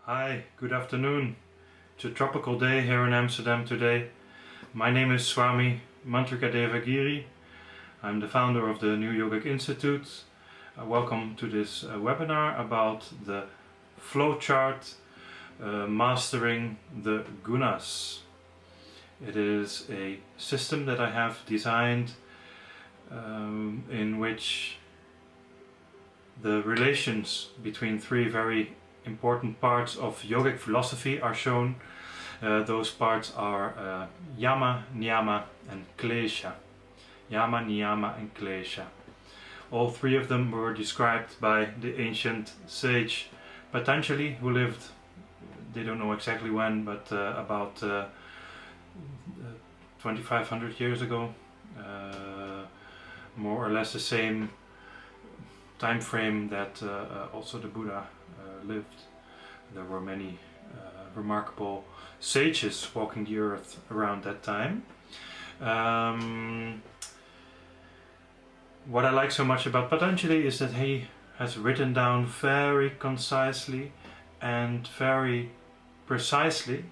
Hi, good afternoon. It's a tropical day here in Amsterdam today. My name is Swami Mantrika Devagiri. I'm the founder of the new Yogic Institute. Welcome to this webinar about the flowchart Mastering the Guṇas. It is a system that I have designed in which the relations between three very important parts of yogic philosophy are shown. Those parts are yama, niyama and kleśa. Yama, niyama and kleśa. All three of them were described by the ancient sage Patanjali, who lived, they don't know exactly when, but about 2500 years ago. More or less the same time frame that also the Buddha lived. There were many remarkable sages walking the earth around that time. What I like so much about Patanjali is that he has written down very concisely and very precisely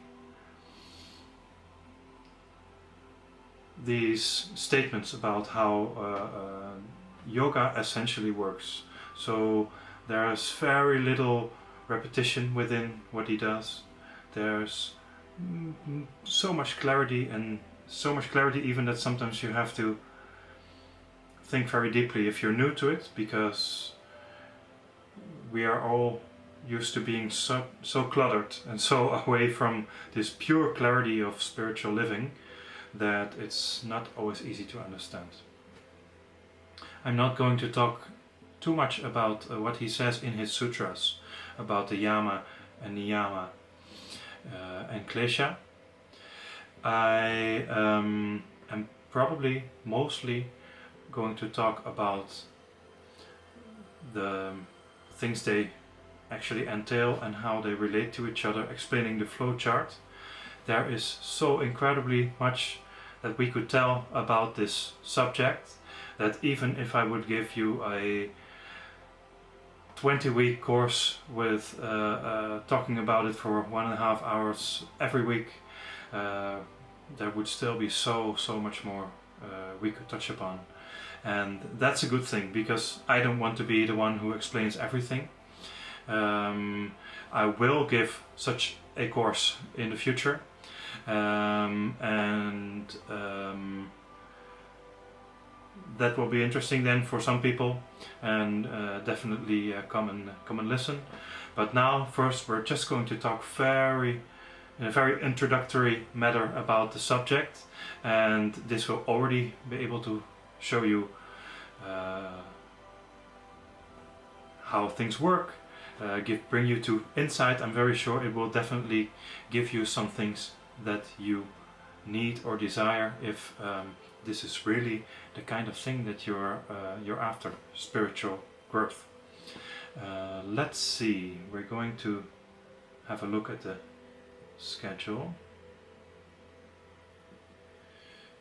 these statements about how yoga essentially works. So there's very little repetition within what he does. There's so much clarity, and so much clarity even that sometimes you have to think very deeply if you're new to it, because we are all used to being so cluttered and so away from this pure clarity of spiritual living that it's not always easy to understand. I'm not going to talk too much about what he says in his sutras about the yama and niyama and kleśa. I am probably mostly going to talk about the things they actually entail and how they relate to each other, explaining the flow chart. There is so incredibly much that we could tell about this subject that even if I would give you a 20-week course with talking about it for 1.5 hours every week, there would still be so much more we could touch upon. And that's a good thing, because I don't want to be the one who explains everything. I will give such a course in the future, that will be interesting then for some people, and definitely come and listen. But now, first, we're just going to talk in a very introductory manner about the subject, and this will already be able to show you how things work, bring you to insight. I'm very sure it will definitely give you some things that you need or desire if this is really the kind of thing that you're after, spiritual growth. Let's see, we're going to have a look at the schedule.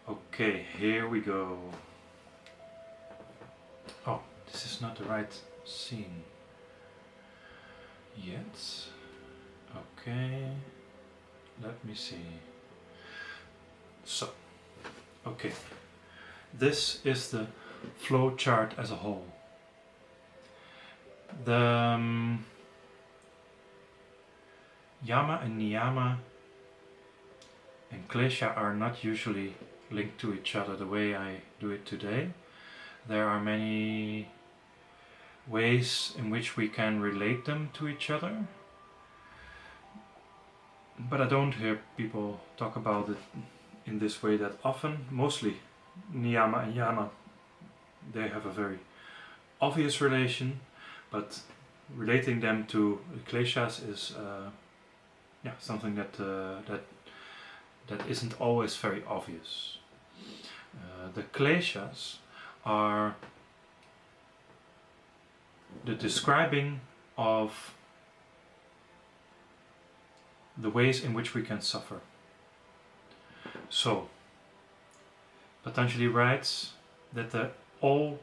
Okay, here we go. Oh, this is not the right scene yet. Okay, let me see. So, okay, this is the flow chart as a whole. The yama and niyama and kleśa are not usually linked to each other the way I do it today. There are many ways in which we can relate them to each other, but I don't hear people talk about it in this way that often. Mostly niyama and yama, they have a very obvious relation, but relating them to kleśas is something that isn't always very obvious. The kleśas are the describing of the ways in which we can suffer. So Patanjali writes that all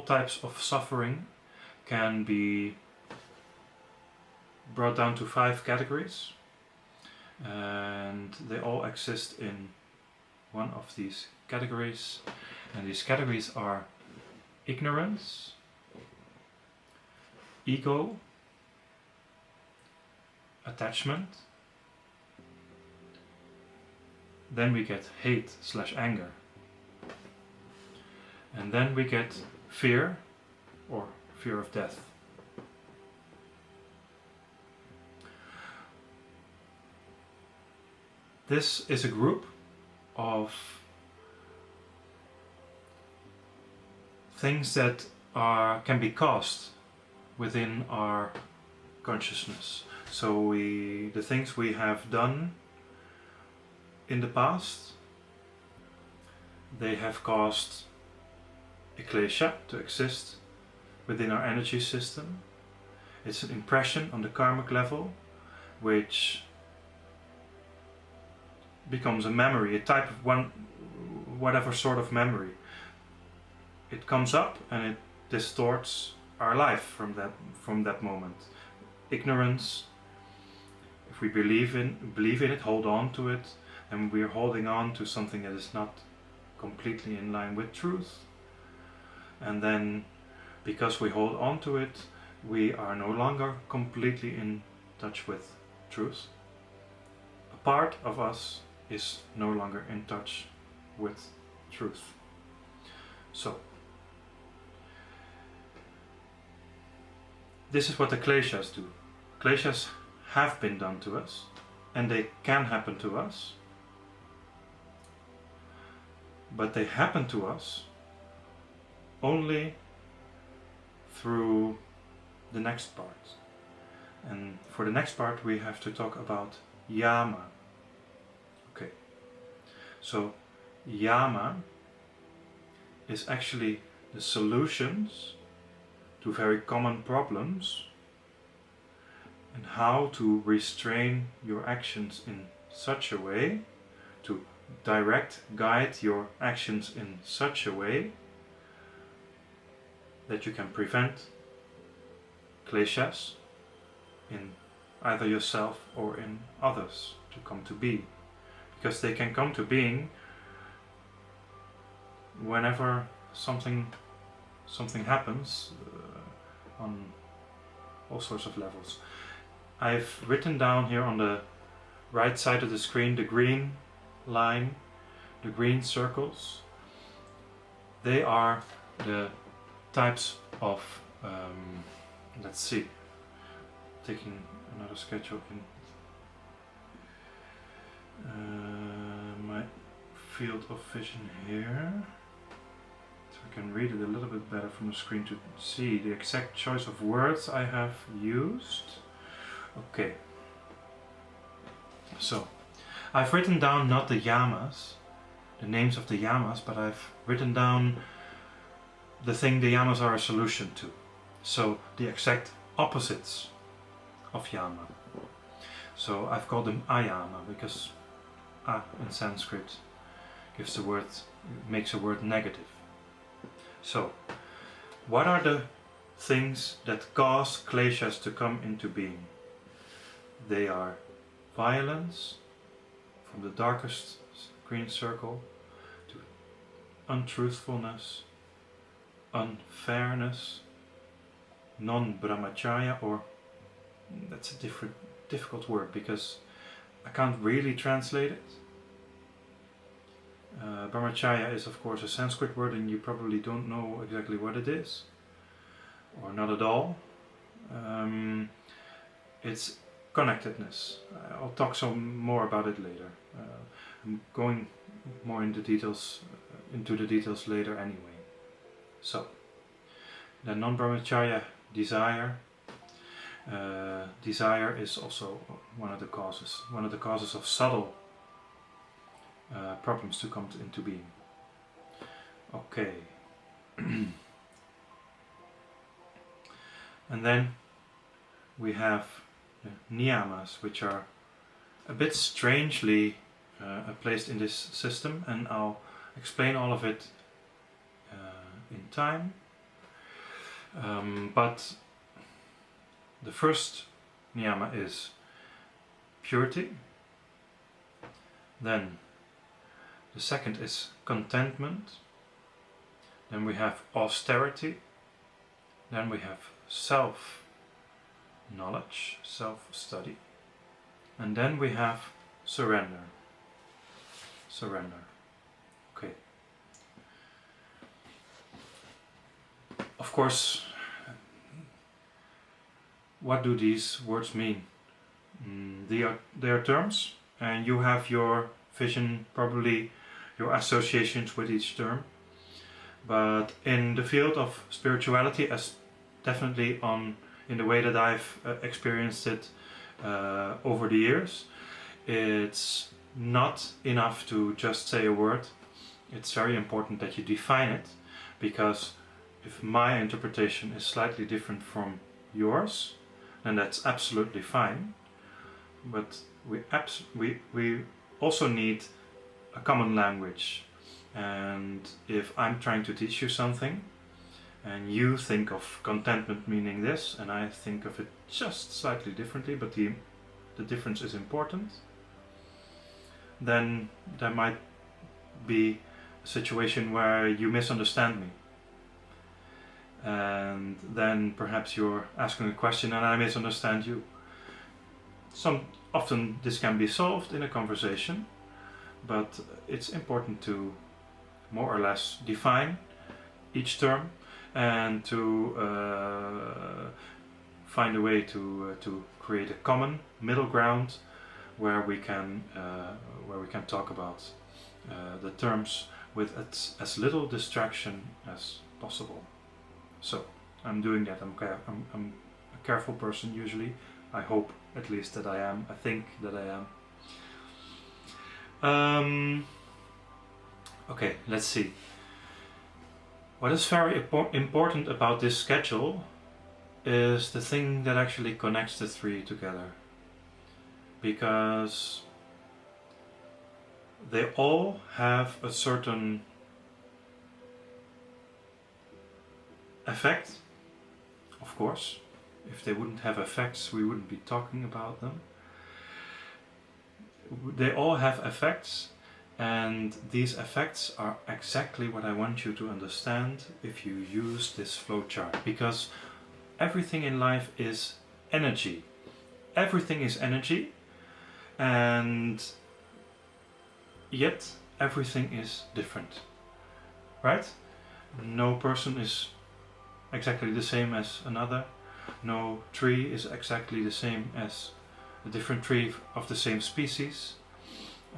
types of suffering can be brought down to 5 categories, and they all exist in one of these categories, and these categories are ignorance, ego, attachment, then we get hate/anger, and then we get fear or fear of death. This is a group of things that can be caused within our consciousness. So the things we have done in the past, they have caused a kleśa to exist within our energy system. It's an impression on the karmic level, which becomes a memory, a type of whatever sort of memory. It comes up and it distorts our life from that moment. Ignorance, if we believe in it, hold on to it, and we're holding on to something that is not completely in line with truth. And then, because we hold on to it, we are no longer completely in touch with truth. A part of us is no longer in touch with truth. So, this is what the kleśas do. Kleśas have been done to us, and they can happen to us, but they happen to us only through the next part. And for the next part we have to talk about yama. Okay, so yama is actually the solutions to very common problems and how to restrain your actions in such a way, to guide your actions in such a way that you can prevent kleśas in either yourself or in others to come to be. Because they can come to being whenever something happens on all sorts of levels. I've written down here on the right side of the screen the green line, the green circles. They are the types of, let's see, taking another sketch open, my field of vision here, so I can read it a little bit better from the screen to see the exact choice of words I have used. Okay, so I've written down not the yamas, the names of the yamas, but I've written down the thing the yamas are a solution to. So the exact opposites of yama. So I've called them ayama because a in Sanskrit gives the word, makes a word negative. So what are the things that cause kleśas to come into being? They are violence, from the darkest green circle, to untruthfulness, unfairness, non-brahmacharya, or that's a difficult word because I can't really translate it. Brahmacharya is of course a Sanskrit word and you probably don't know exactly what it is, or not at all. It's connectedness. I'll talk some more about it later. I'm going more into the details later anyway. So, the non-brahmacharya desire. Desire is also one of the causes of subtle problems to come into being. Okay. And then we have the niyamas, which are a bit strangely placed in this system, and I'll explain all of it in time. But the first niyama is purity. Then the second is contentment. Then we have austerity. Then we have self-knowledge, self-study. And then we have surrender. Surrender. Okay. Of course, what do these words mean? They are terms, and you have your vision, probably your associations with each term. But in the field of spirituality, as definitely in the way that I've experienced it over the years, it's not enough to just say a word. It's very important that you define it, because if my interpretation is slightly different from yours, then that's absolutely fine. But we also need a common language. And if I'm trying to teach you something, and you think of contentment meaning this, and I think of it just slightly differently, but the difference is important, then there might be a situation where you misunderstand me. And then perhaps you're asking a question and I misunderstand you. Often this can be solved in a conversation, but it's important to more or less define each term and to find a way to create a common middle ground where we can talk about the terms with as little distraction as possible. So I'm doing that. I'm a careful person usually. I hope at least that I am. I think that I am. Okay, let's see. What is very important about this schedule is the thing that actually connects the three together. Because they all have a certain effect, of course. If they wouldn't have effects, we wouldn't be talking about them. They all have effects, and these effects are exactly what I want you to understand if you use this flowchart. Because everything in life is energy. Everything is energy, and yet everything is different, right? No person is exactly the same as another. No tree is exactly the same as a different tree of the same species.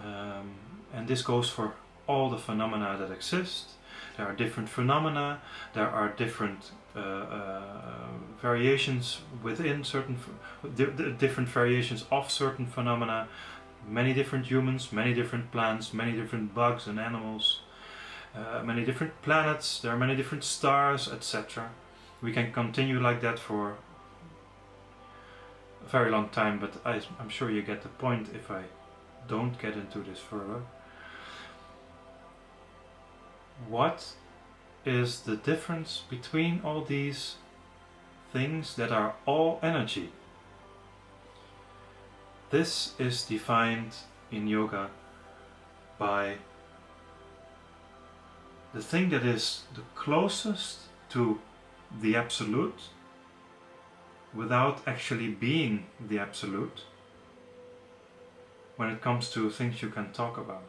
And this goes for all the phenomena that exist. There are different phenomena, there are different variations within certain, different variations of certain phenomena, many different humans, many different plants, many different bugs and animals, many different planets, there are many different stars, etc. We can continue like that for a very long time, but I'm sure you get the point if I don't get into this further. What is the difference between all these things that are all energy? This is defined in yoga by the thing that is the closest to the absolute without actually being the absolute when it comes to things you can talk about.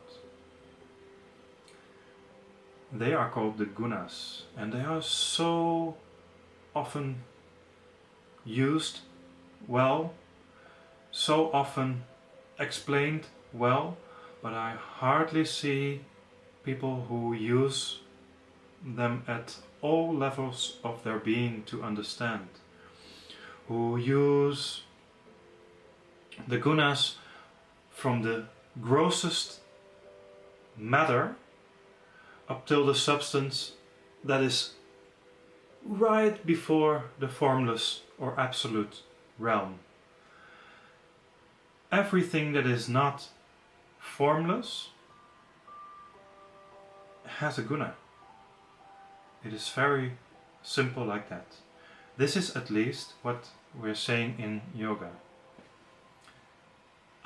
They are called the gunas, and they are so often used well, so often explained well, but I hardly see people who use them at all levels of their being to understand, who use the gunas from the grossest matter up till the substance that is right before the formless or absolute realm. Everything that is not formless has a guna. It is very simple like that. This is at least what we're saying in yoga.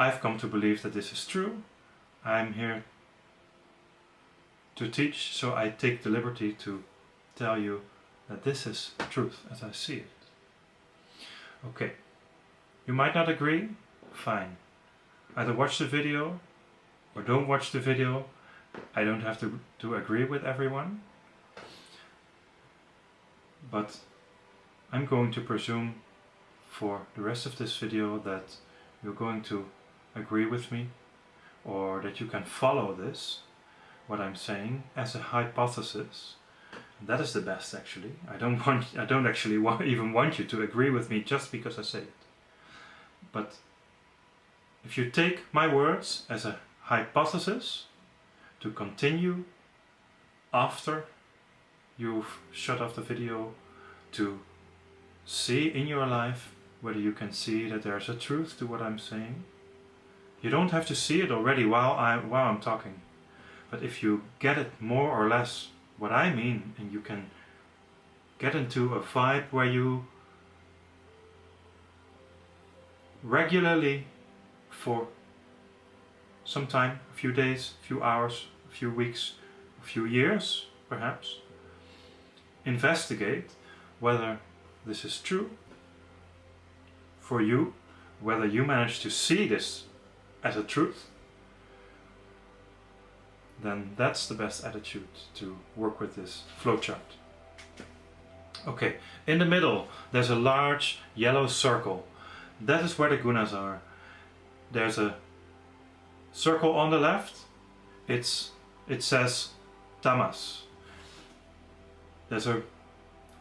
I've come to believe that this is true. I'm here to teach, so I take the liberty to tell you that this is truth as I see it. Okay, you might not agree, fine. Either watch the video or don't watch the video. I don't have to agree with everyone. But I'm going to presume for the rest of this video that you're going to agree with me, or that you can follow this, what I'm saying, as a hypothesis. And that is the best, actually. I don't actually even want you to agree with me just because I say it. But if you take my words as a hypothesis to continue after you've shut off the video, to see in your life whether you can see that there's a truth to what I'm saying. You don't have to see it already while I'm talking, but if you get it more or less what I mean, and you can get into a vibe where you regularly, for some time, a few days, a few hours, a few weeks, a few years perhaps, investigate whether this is true for you, whether you manage to see this as a truth, then that's the best attitude to work with this flowchart. Okay, in the middle there's a large yellow circle. That is where the gunas are. There's a circle on the left. It says tamas. There's a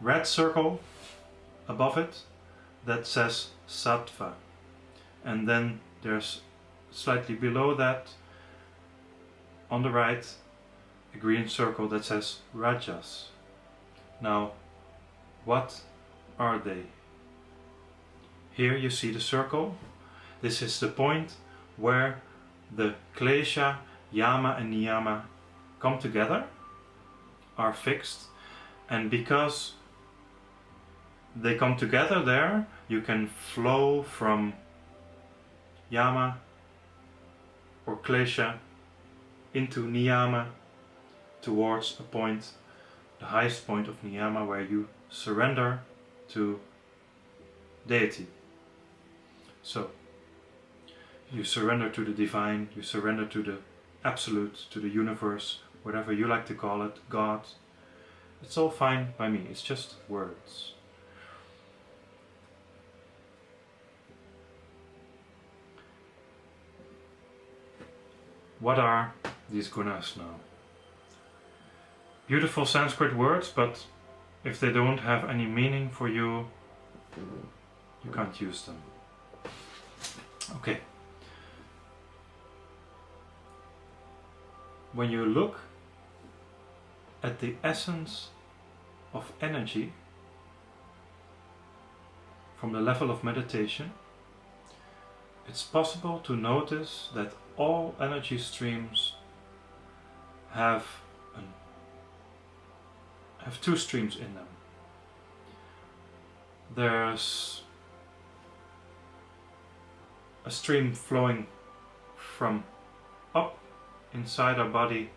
red circle above it that says sattva. And then there's slightly below that, on the right, a green circle that says rajas. Now, what are they? Here you see the circle. This is the point where the kleśa, yama and niyama come together, are fixed, and because they come together there, you can flow from yama or kleśa into niyama towards a point, the highest point of niyama, where you surrender to deity. So you surrender to the divine, you surrender to the absolute, to the universe, whatever you like to call it, God. It's all fine by me, it's just words. What are these gunas now? Beautiful Sanskrit words, but if they don't have any meaning for you, you can't use them. Okay. When you look at the essence of energy from the level of meditation, it's possible to notice that all energy streams have two streams in them. There's a stream flowing from up inside our body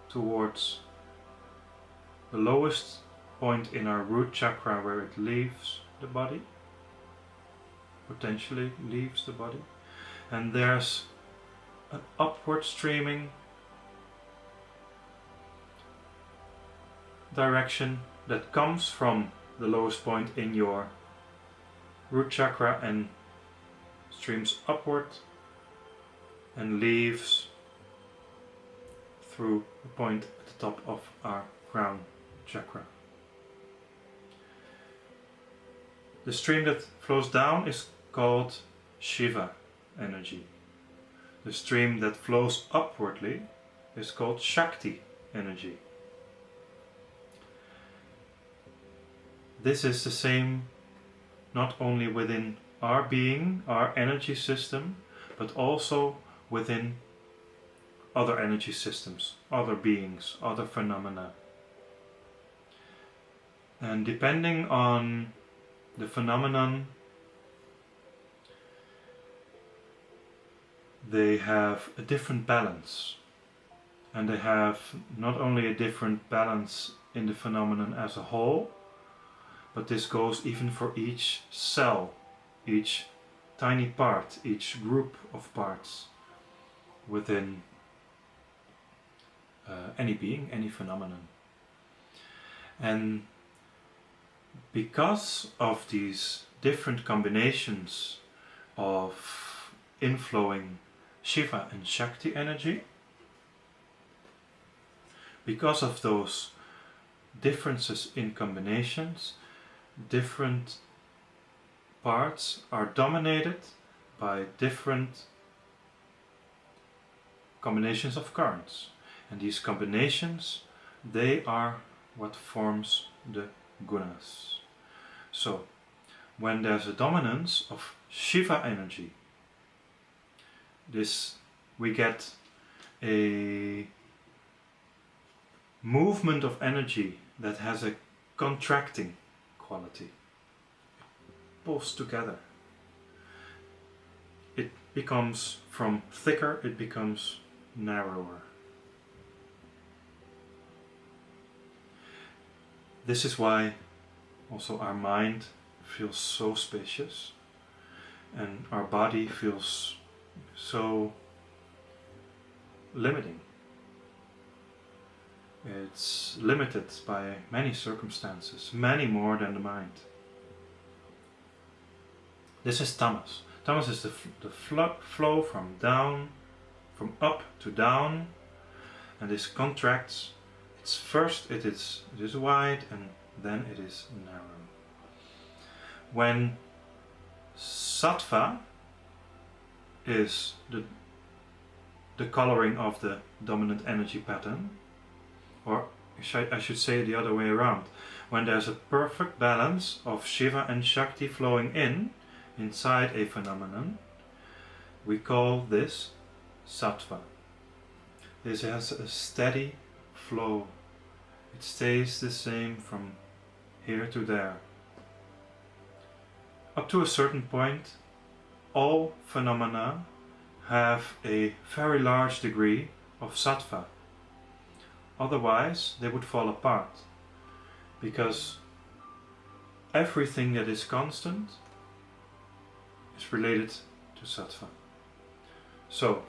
towards the lowest point in our root chakra, where it leaves the body, potentially leaves the body, and there's an upward streaming direction that comes from the lowest point in your root chakra and streams upward and leaves through the point at the top of our crown chakra. The stream that flows down is called Shiva energy. The stream that flows upwardly is called Shakti energy. This is the same not only within our being, our energy system, but also within other energy systems, other beings, other phenomena. And depending on the phenomenon, they have a different balance. And they have not only a different balance in the phenomenon as a whole, but this goes even for each cell, each tiny part, each group of parts within any being, any phenomenon. And because of these different combinations of inflowing Shiva and Shakti energy, because of those differences in combinations, different parts are dominated by different combinations of currents. And these combinations, they are what forms the gunas. So, when there's a dominance of Shiva energy, we get a movement of energy that has a contracting quality. It pulls together. It becomes from thicker, it becomes narrower. This is why also our mind feels so spacious and our body feels so limiting. It's limited by many circumstances, many more than the mind. This is tamas. Tamas is the flow from up to down, and this contracts. It is wide and then it is narrow. When sattva is the coloring of the dominant energy pattern, or I should say the other way around, when there's a perfect balance of Shiva and Shakti flowing inside a phenomenon, we call this sattva. This has a steady flow. It stays the same from here to there. Up to a certain point, all phenomena have a very large degree of sattva. Otherwise, they would fall apart, because everything that is constant is related to sattva. So,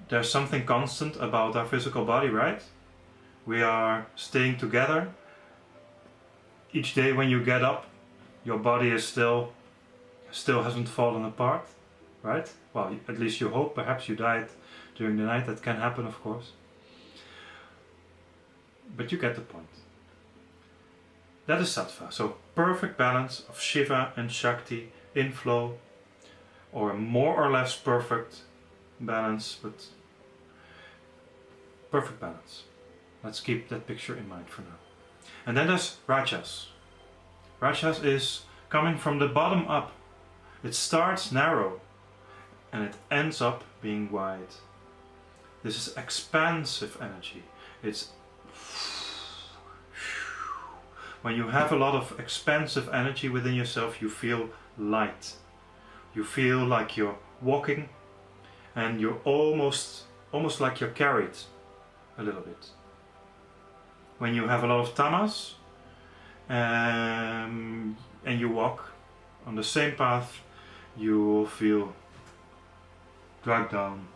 there's something constant about our physical body, right? We are staying together. Each day when you get up, your body is still hasn't fallen apart, right? Well, at least you hope. Perhaps you died during the night. That can happen, of course. But you get the point. That is sattva. So perfect balance of Shiva and Shakti inflow, or a more or less perfect balance, but perfect balance. Let's keep that picture in mind for now. And then there's rajas. Rajas is coming from the bottom up. It starts narrow and it ends up being wide. This is expansive energy. It's when you have a lot of expansive energy within yourself, you feel light. You feel like you're walking and you're almost like you're carried a little bit. When you have a lot of tamas and you walk on the same path, you will feel dragged down,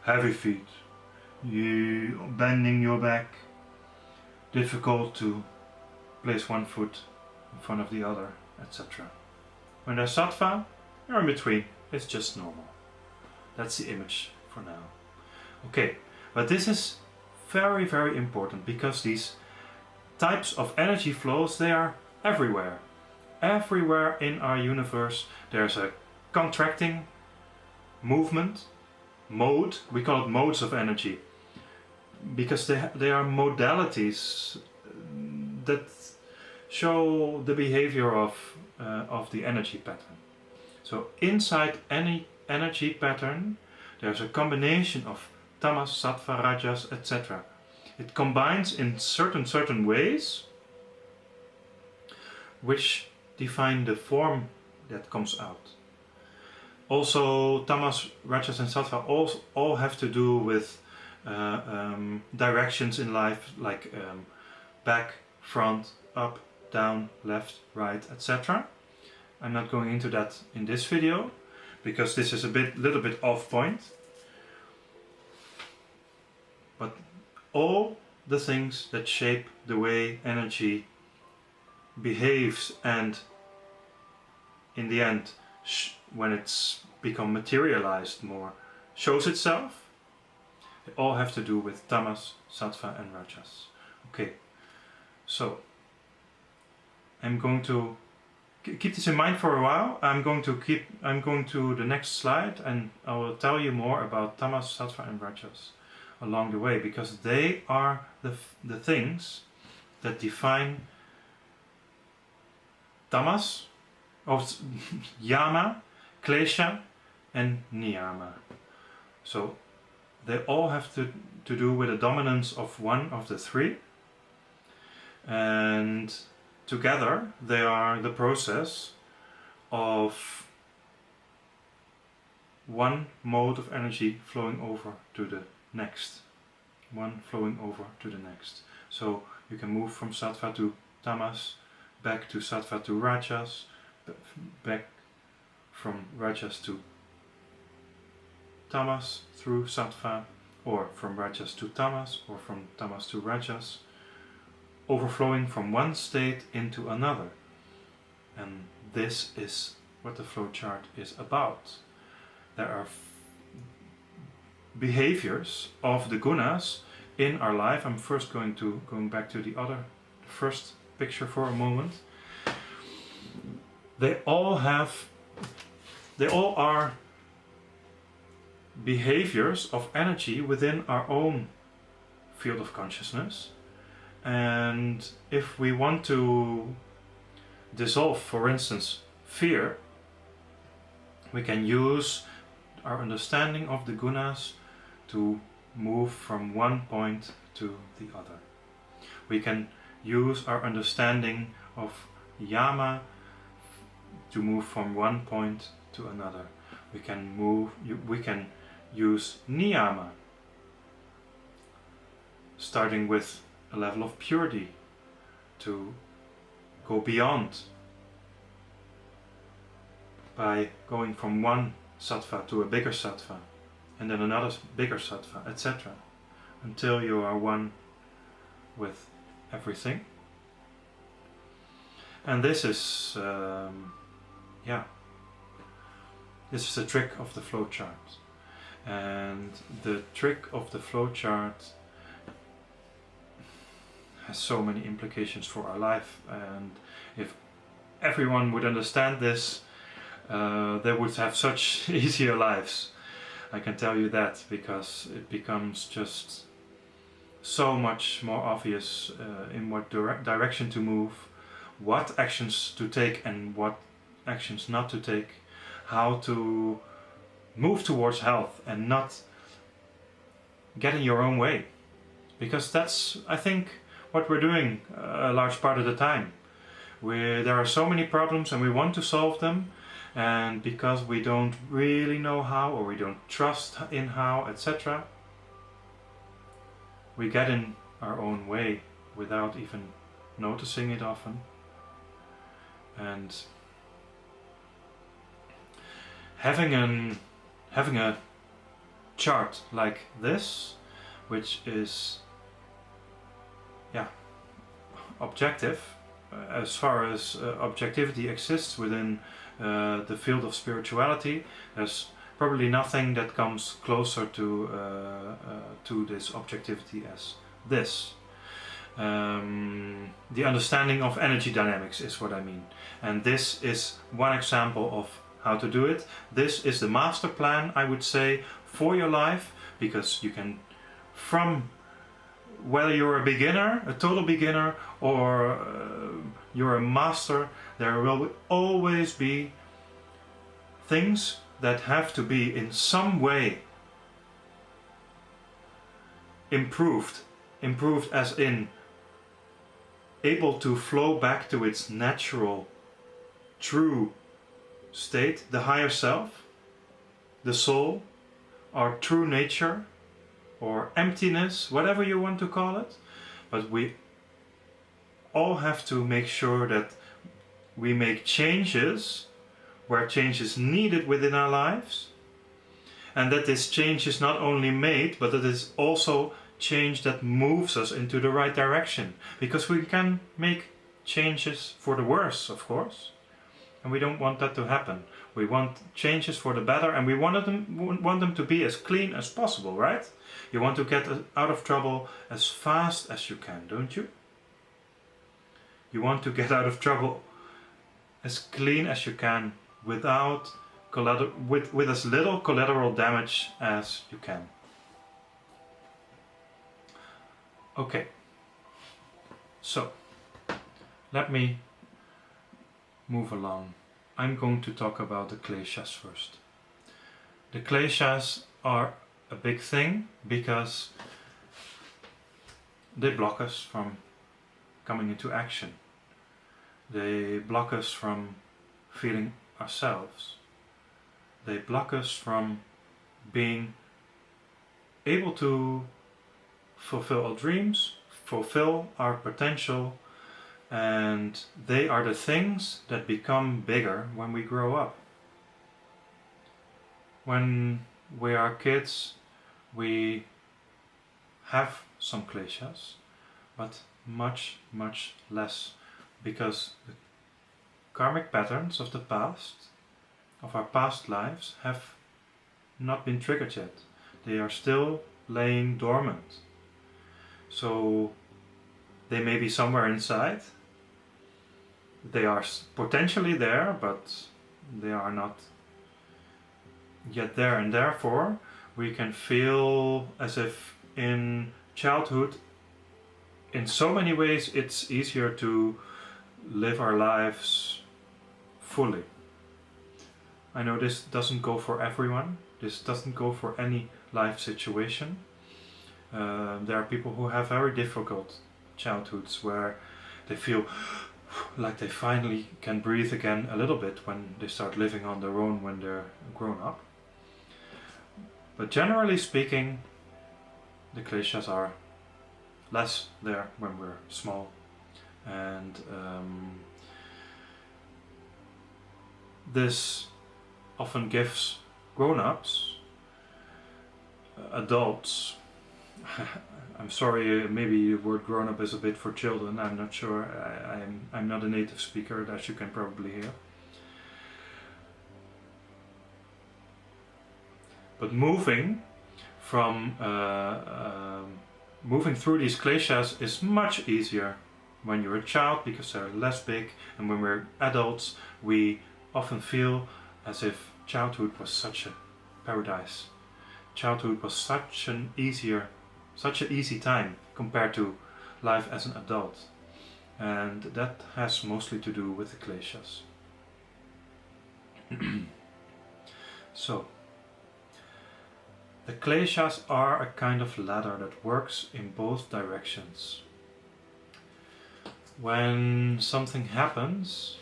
heavy feet, you bending your back, difficult to place one foot in front of the other, etc. When there's sattva, you're in between, it's just normal. That's the image for now. Okay, but this is very, very important, because these types of energy flows, they are everywhere. Everywhere in our universe there's a contracting movement, mode. We call it modes of energy, because they are modalities that show the behavior of the energy pattern. So inside any energy pattern there's a combination of tamas, sattva, rajas, etc. It combines in certain ways which define the form that comes out. Also, tamas, rajas and sattva all have to do with directions in life, like back, front, up, down, left, right, etc. I'm not going into that in this video because this is a little bit off point. But all the things that shape the way energy behaves and in the end, when it's become materialized more, shows itself, they all have to do with tamas, sattva and rajas. Okay, so I'm going to keep this in mind for a while. I'm going to the next slide and I will tell you more about tamas, sattva and rajas along the way, because they are the things that define tamas, of yama, kleśa and niyama. So they all have to do with the dominance of one of the three, and together they are the process of one mode of energy flowing over to the next, one flowing over to the next. So you can move from sattva to tamas, back to sattva to rajas, back from rajas to tamas through sattva, or from rajas to tamas, or from tamas to rajas, overflowing from one state into another. And this is what the flowchart is about. There are behaviors of the gunas in our life. I'm first going back to the first picture for a moment. They all are behaviors of energy within our own field of consciousness. And if we want to dissolve, for instance, fear, we can use our understanding of the gunas to move from one point to the other. We can use our understanding of yama to move from one point to another. We can use niyama, starting with a level of purity, to go beyond by going from one sattva to a bigger sattva, and then another bigger sattva, etc., until you are one with everything. And this is this is the trick of the flowchart. And the trick of the flowchart has so many implications for our life, and if everyone would understand this, they would have such easier lives. I can tell you that, because it becomes just so much more obvious in what direction to move, what actions to take and what actions not to take, how to move towards health and not get in your own way. Because that's, I think, what we're doing a large part of the time. There are so many problems and we want to solve them, and because we don't really know how, or we don't trust in how, etc., we get in our own way without even noticing it often. And having a chart like this, which is objective, as far as objectivity exists within the field of spirituality, there's probably nothing that comes closer to this objectivity as this. The understanding of energy dynamics is what I mean, and this is one example of how to do it. This is the master plan, I would say, for your life, because you can, from whether you're a beginner, a total beginner, or you're a master, there will always be things that have to be in some way improved as in able to flow back to its natural, true state, the higher self, the soul, our true nature, or emptiness, whatever you want to call it. But we all have to make sure that we make changes where change is needed within our lives, and that this change is not only made, but that it is also change that moves us into the right direction. Because we can make changes for the worse, of course, and we don't want that to happen. We want changes for the better, and we want them to be as clean as possible, right? You want to get out of trouble as fast as you can, don't you? You want to get out of trouble as clean as you can, without with as little collateral damage as you can. Okay, so let me move along. I'm going to talk about the kleśas first. The kleśas are a big thing because they block us from coming into action. They block us from feeling ourselves. They block us from being able to fulfill our dreams, fulfill our potential, and they are the things that become bigger when we grow up. When we are kids, we have some kleśas, but much, much less, because the karmic patterns of the past, of our past lives, have not been triggered yet. They are still laying dormant. So they may be somewhere inside. They are potentially there, but they are not yet there, and therefore we can feel as if in childhood, in so many ways, it's easier to live our lives fully. I know this doesn't go for everyone. This doesn't go for any life situation. There are people who have very difficult childhoods where they feel like they finally can breathe again a little bit when they start living on their own when they're grown up. But generally speaking, the kleśas are less there when we're small, and this often gives grown-ups, adults, I'm sorry, maybe the word grown-up is a bit for children, I'm not sure, I'm not a native speaker, as you can probably hear. But moving through these kleśas is much easier when you're a child, because they're less big, and when we're adults we often feel as if childhood was such a paradise. Childhood was such an easy time compared to life as an adult, and that has mostly to do with the kleśas. So the kleśas are a kind of ladder that works in both directions. When something happens,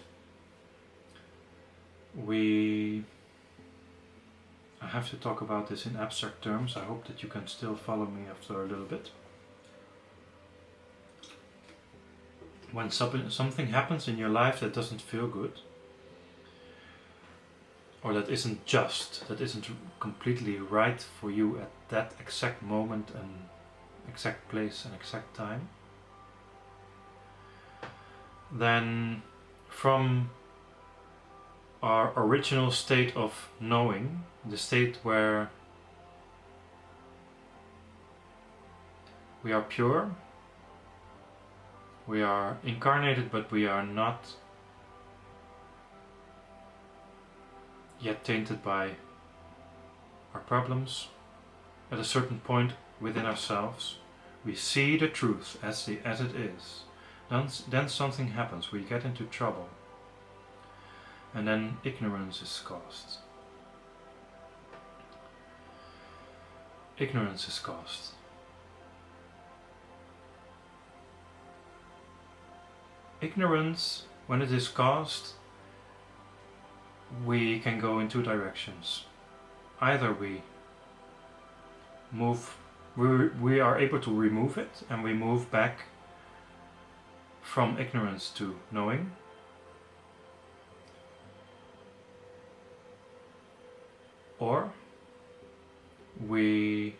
I have to talk about this in abstract terms. I hope that you can still follow me after a little bit. When something happens in your life that doesn't feel good, or that isn't completely right for you at that exact moment and exact place and exact time, then from our original state of knowing, the state where we are pure, we are incarnated, but we are not yet tainted by our problems. At a certain point within ourselves, we see the truth as it is. Then something happens, we get into trouble, and then ignorance is caused. Ignorance is caused. Ignorance, when it is caused, we can go in two directions. either we are able to remove it and we move back from ignorance to knowing, or we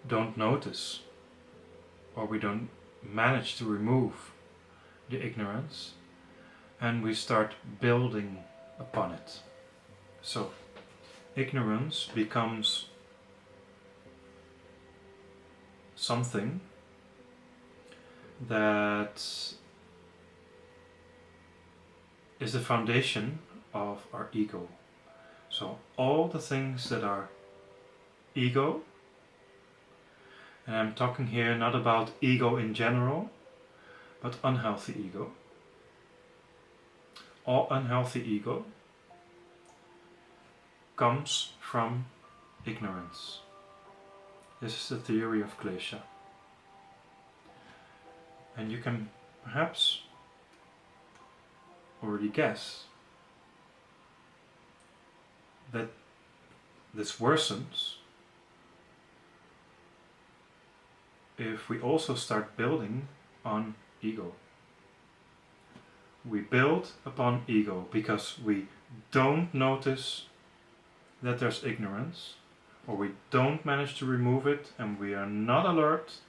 don't notice, or we don't manage to remove the ignorance, and we start building upon it. So ignorance becomes something that is the foundation of our ego. So all the things that are ego, and I'm talking here not about ego in general, but unhealthy ego. All unhealthy ego comes from ignorance. This is the theory of kleśa. And you can perhaps already guess that this worsens if we also start building on ego. We build upon ego because we don't notice that there's ignorance, or we don't manage to remove it and we are not alert,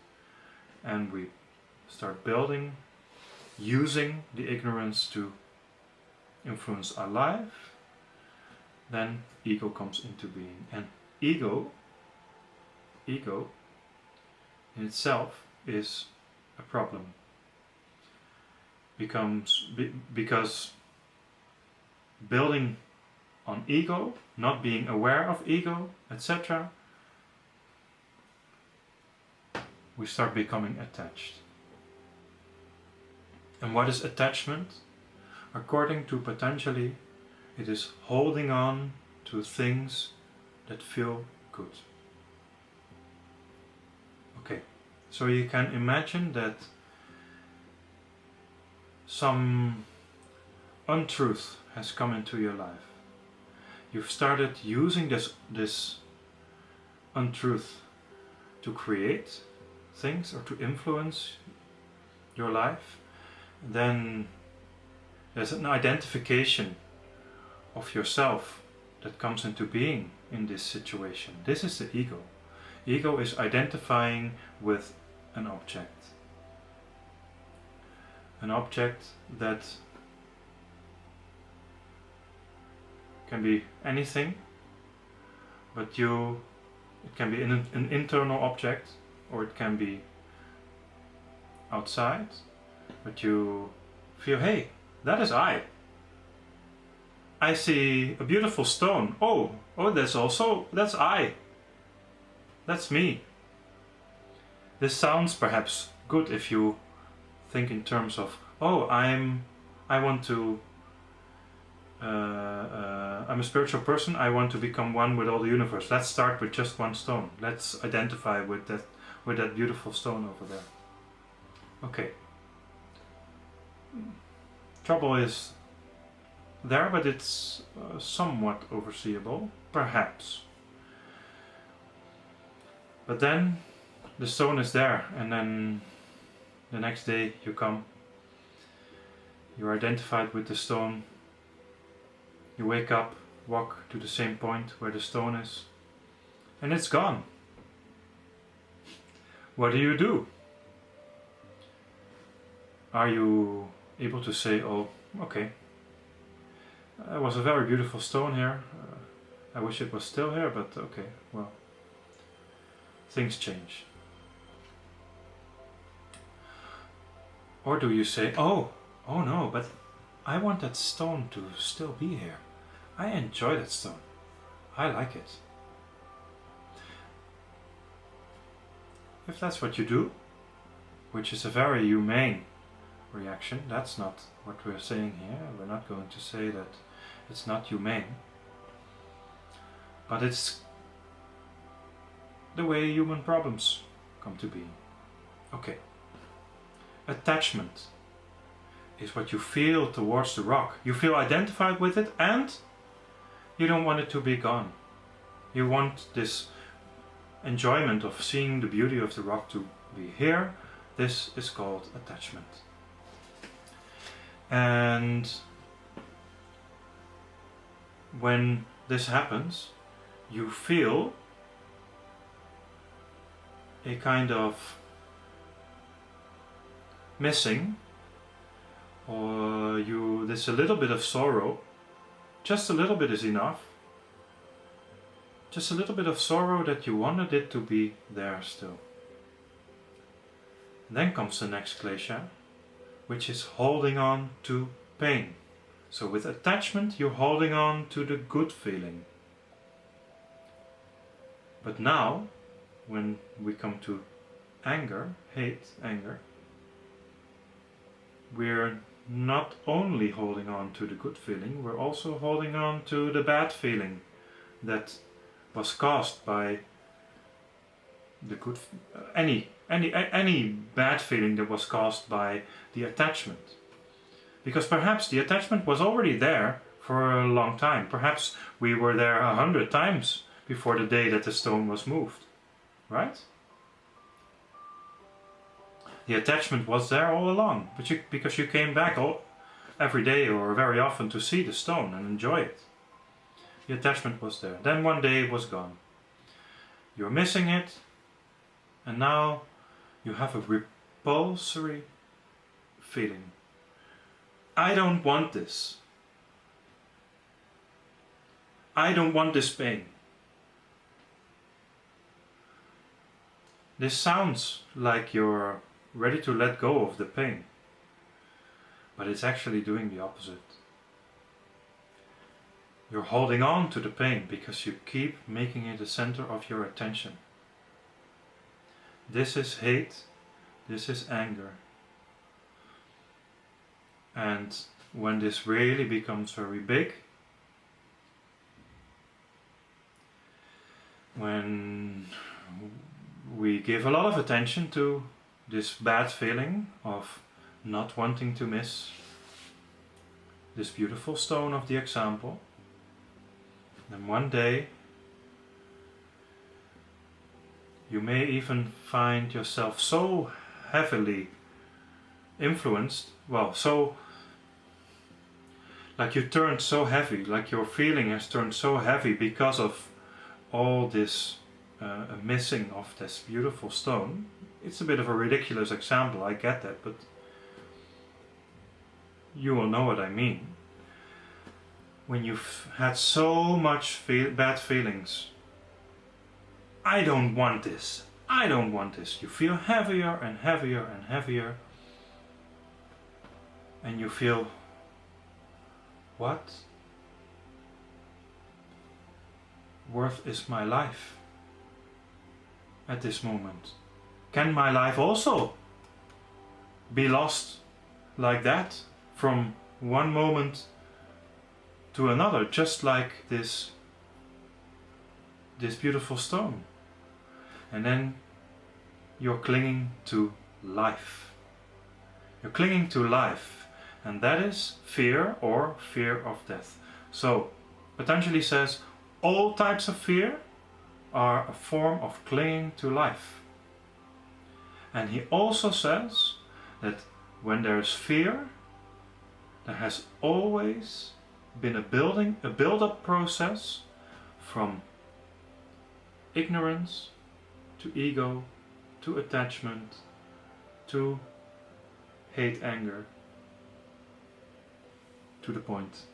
and we start building, using the ignorance to influence our life, then ego comes into being. And ego in itself is a problem. Because building on ego, not being aware of ego, etc., we start becoming attached. And what is attachment? According to Patanjali, it is holding on to things that feel good. Okay, so you can imagine that some untruth has come into your life. You've started using this untruth to create things or to influence your life. Then there's an identification of yourself that comes into being in this situation. This is the ego. Ego is identifying with an object. An object that can be anything, but it can be an internal object, or it can be outside, but you feel, hey, that is I. I see a beautiful stone. Oh, that's I. That's me. This sounds perhaps good if you think in terms of, I'm a spiritual person, I want to become one with all the universe. Let's start with just one stone. Let's identify with that beautiful stone over there. Okay. Trouble is there, but it's somewhat overseeable, perhaps. But then the stone is there, and then the next day you come, you're identified with the stone, you wake up, walk to the same point where the stone is, and it's gone. What do? Are you able to say, oh, okay, it was a very beautiful stone here, I wish it was still here, but okay, well, things change. Or do you say, oh no, but I want that stone to still be here. I enjoy that stone. I like it. If that's what you do, which is a very humane reaction, that's not what we're saying here. We're not going to say that it's not humane. But it's the way human problems come to be. Okay. Attachment is what you feel towards the rock. You feel identified with it and you don't want it to be gone. You want this enjoyment of seeing the beauty of the rock to be here. This is called attachment. And when this happens, you feel a kind of missing, or there's a little bit of sorrow. Just a little bit is enough. Just a little bit of sorrow that you wanted it to be there still. Then comes the next kleśa, which is holding on to pain. So with attachment you're holding on to the good feeling. But now, when we come to anger, hate, anger, we're not only holding on to the good feeling, we're also holding on to the bad feeling that was caused by the good, any bad feeling that was caused by the attachment. Because perhaps the attachment was already there for a long time. Perhaps we were there 100 times before the day that the stone was moved, right? The attachment was there all along, but because you came back every day or very often to see the stone and enjoy it. The attachment was there. Then one day it was gone. You're missing it, and now you have a repulsory feeling. I don't want this. I don't want this pain. This sounds like you're ready to let go of the pain, but it's actually doing the opposite. You're holding on to the pain because you keep making it the center of your attention. This is hate, this is anger. And when this really becomes very big, when we give a lot of attention to this bad feeling of not wanting to miss this beautiful stone of the example, then one day you may even find yourself so heavily influenced, like you turned so heavy, like your feeling has turned so heavy because of all this missing of this beautiful stone. It's a bit of a ridiculous example, I get that, but you will know what I mean. When you've had so much bad feelings, I don't want this, I don't want this. You feel heavier and heavier and heavier, and you feel, what worth is my life at this moment? Can my life also be lost like that from one moment to another, just like this beautiful stone? And then you're clinging to life. You're clinging to life, and that is fear or fear of death. So Patanjali says all types of fear are a form of clinging to life. And he also says that when there is fear, there has always been a build-up process from ignorance to ego to attachment to hate, anger, to the point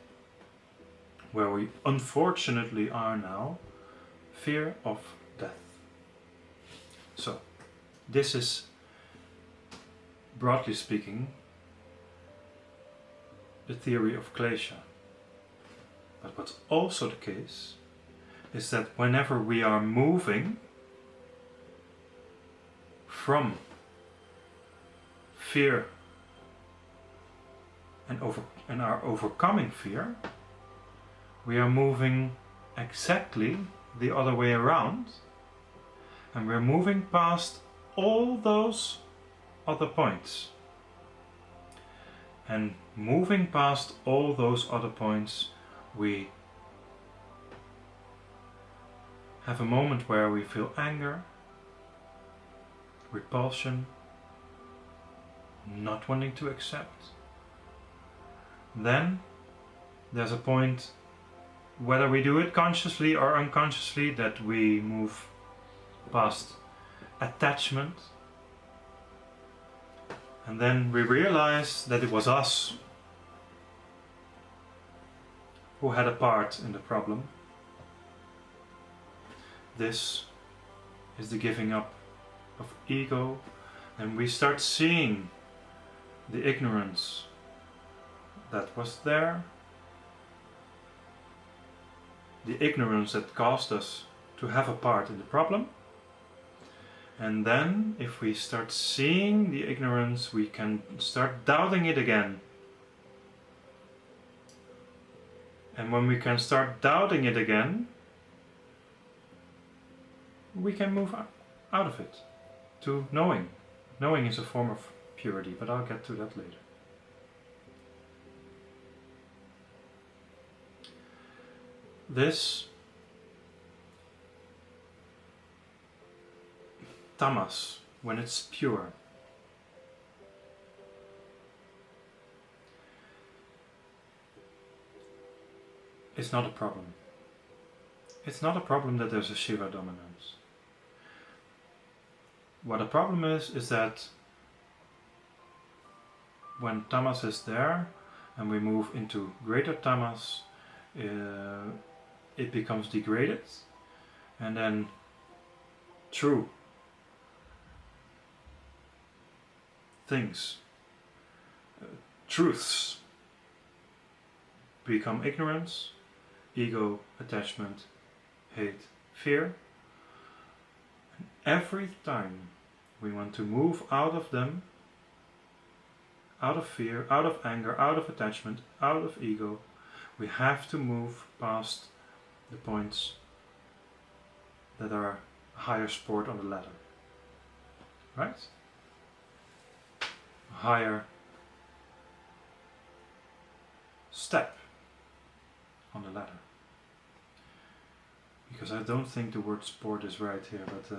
where we unfortunately are now, fear of death. So this is, broadly speaking, the theory of kleśa. But what's also the case is that whenever we are moving from fear and are overcoming fear, we are moving exactly the other way around, and we're moving past all those other points. And moving past all those other points, we have a moment where we feel anger, repulsion, not wanting to accept. Then there's a point, whether we do it consciously or unconsciously, that we move past attachment, and then we realize that it was us who had a part in the problem. This is the giving up of ego, and we start seeing the ignorance that was there, the ignorance that caused us to have a part in the problem. And then, if we start seeing the ignorance, we can start doubting it again. And when we can start doubting it again, we can move out of it to knowing. Knowing is a form of purity, but I'll get to that later. This tamas, when it's pure, it's not a problem. It's not a problem that there's a Shiva dominance. What a problem is that when tamas is there and we move into greater tamas, it becomes degraded, and then true things, truths, become ignorance, ego, attachment, hate, fear. And every time we want to move out of them, out of fear, out of anger, out of attachment, out of ego, we have to move past the points that are a higher sport on the ladder. Right? A higher step on the ladder. Because I don't think the word sport is right here, but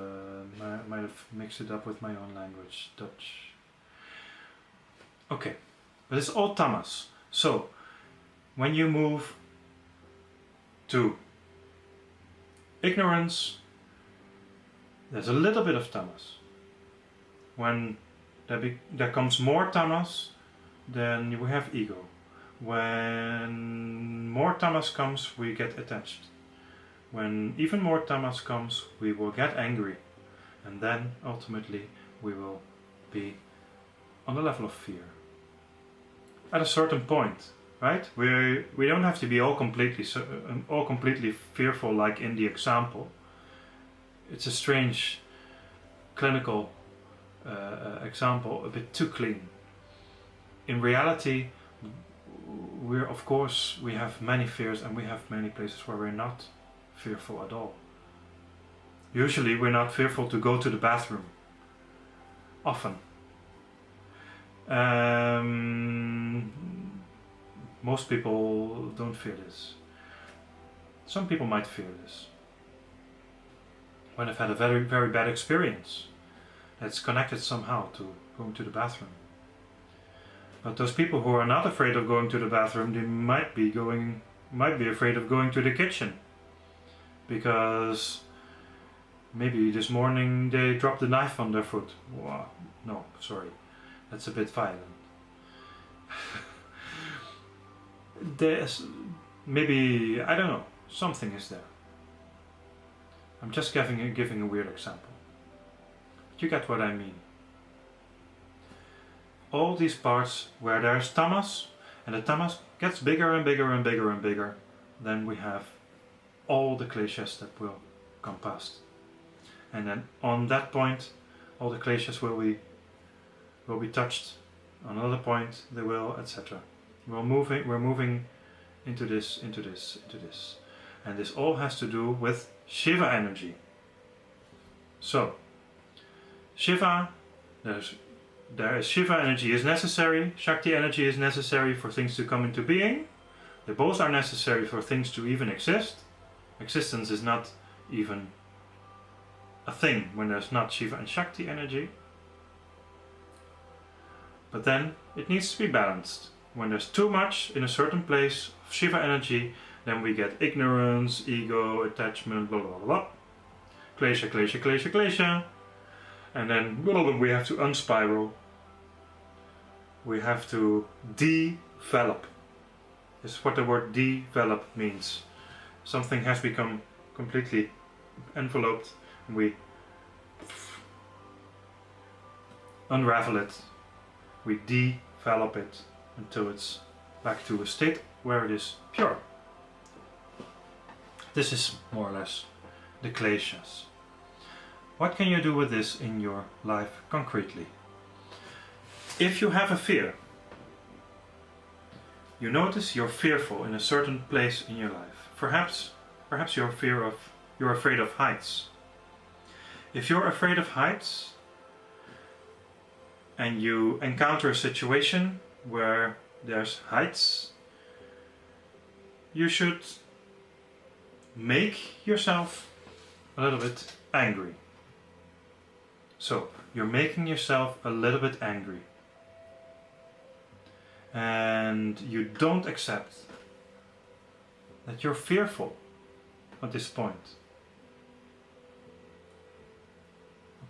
I might have mixed it up with my own language, Dutch. Okay, but it's all tamas. So, when you move to ignorance, there's a little bit of tamas. When there comes more tamas, then we have ego. When more tamas comes, we get attached. When even more tamas comes, we will get angry. And then, ultimately, we will be on the level of fear. At a certain point, right? We don't have to be all completely fearful like in the example. It's a strange clinical example, a bit too clean. In reality, we have many fears, and we have many places where we're not fearful at all. Usually we're not fearful to go to the bathroom. Often. Most people don't fear this. Some people might fear this when they've had a very, very bad experience that's connected somehow to going to the bathroom. But those people who are not afraid of going to the bathroom, they might be afraid of going to the kitchen, because maybe this morning they dropped the knife on their foot. Wow. No, sorry, that's a bit violent. There's maybe, I don't know, something is there. I'm just giving a weird example. But you get what I mean. All these parts where there's tamas, and the tamas gets bigger and bigger and bigger and bigger, then we have all the kleśas that will come past. And then on that point, all the kleśas will be touched. On another point, they will, etc. We're moving into this. And this all has to do with Shiva energy. So, Shiva, there is Shiva energy is necessary, Shakti energy is necessary for things to come into being. They both are necessary for things to even exist. Existence is not even a thing when there's not Shiva and Shakti energy. But then it needs to be balanced. When there's too much in a certain place of Shiva energy, then we get ignorance, ego, attachment, blah blah blah. Kleśa, kleśa, kleśa, kleśa. And then we have to unspiral. We have to develop. This is what the word develop means. Something has become completely enveloped, and we unravel it. We develop it until it's back to a state where it is pure. This is more or less the kleśas. What can you do with this in your life concretely? If you have a fear, you notice you're fearful in a certain place in your life. Perhaps you're afraid of heights. If you're afraid of heights and you encounter a situation where there's heights, you should make yourself a little bit angry. So, you're making yourself a little bit angry. And you don't accept that you're fearful at this point.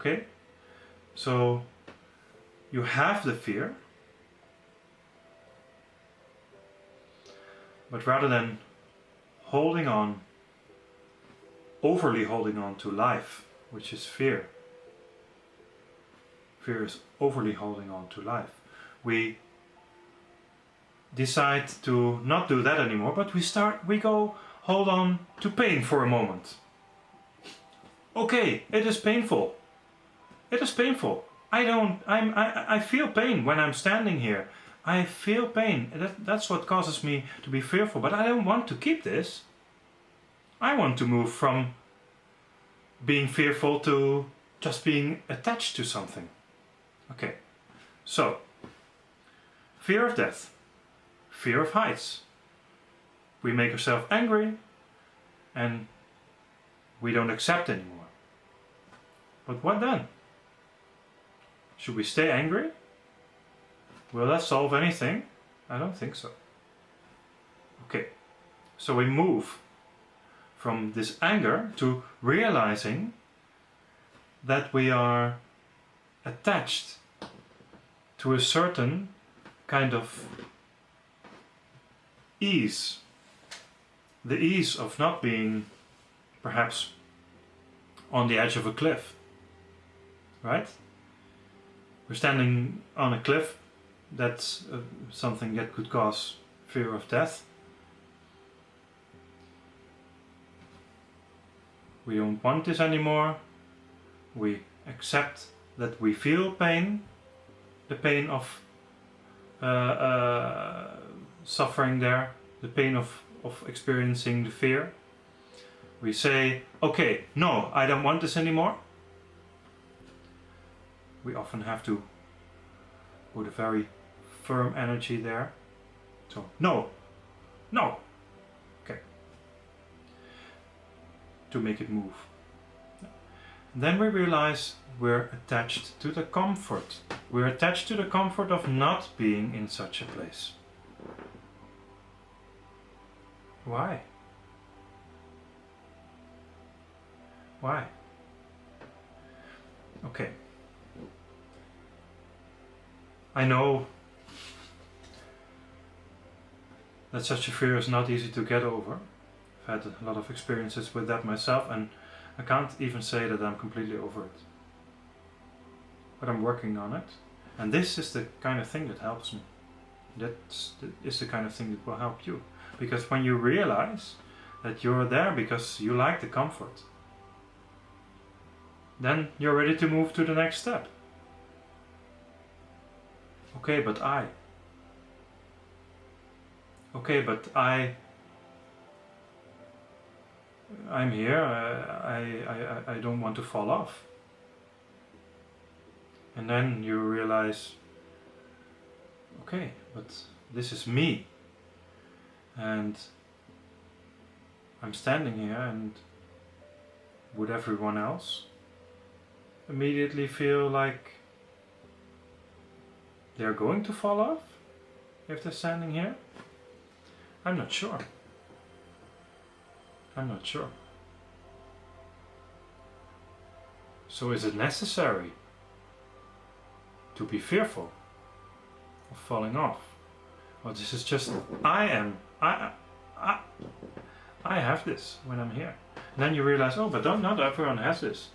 Okay? So, you have the fear, but rather than holding on, overly holding on to life, which is fear. Fear is overly holding on to life. We decide to not do that anymore, but we go hold on to pain for a moment. Okay, it is painful. It is painful. I feel pain when I'm standing here. I feel pain. That's what causes me to be fearful, but I don't want to keep this. I want to move from being fearful to just being attached to something. Okay, so fear of death, fear of heights. We make ourselves angry and we don't accept anymore. But what then? Should we stay angry? Will that solve anything? I don't think so. Okay, so we move from this anger to realizing that we are attached to a certain kind of ease. The ease of not being perhaps on the edge of a cliff. Right? We're standing on a cliff. That's something that could cause fear of death. We don't want this anymore. We accept that we feel pain, the pain of suffering there, the pain of experiencing the fear. We say, okay, no, I don't want this anymore. We often have to put a very firm energy there. So, no, okay, to make it move. Then we realize we're attached to the comfort. We're attached to the comfort of not being in such a place. Why? Why? Okay. I know that such a fear is not easy to get over. I've had a lot of experiences with that myself, and I can't even say that I'm completely over it. But I'm working on it. And this is the kind of thing that helps me. That is the kind of thing that will help you. Because when you realize that you're there because you like the comfort, then you're ready to move to the next step. Okay, but I'm here, I don't want to fall off. And then you realize, okay, but this is me. And I'm standing here and would everyone else immediately feel like they're going to fall off if they're standing here? I'm not sure. I'm not sure. So is it necessary to be fearful of falling off? Or this is just, I have this when I'm here. And then you realize, oh, but not everyone has this.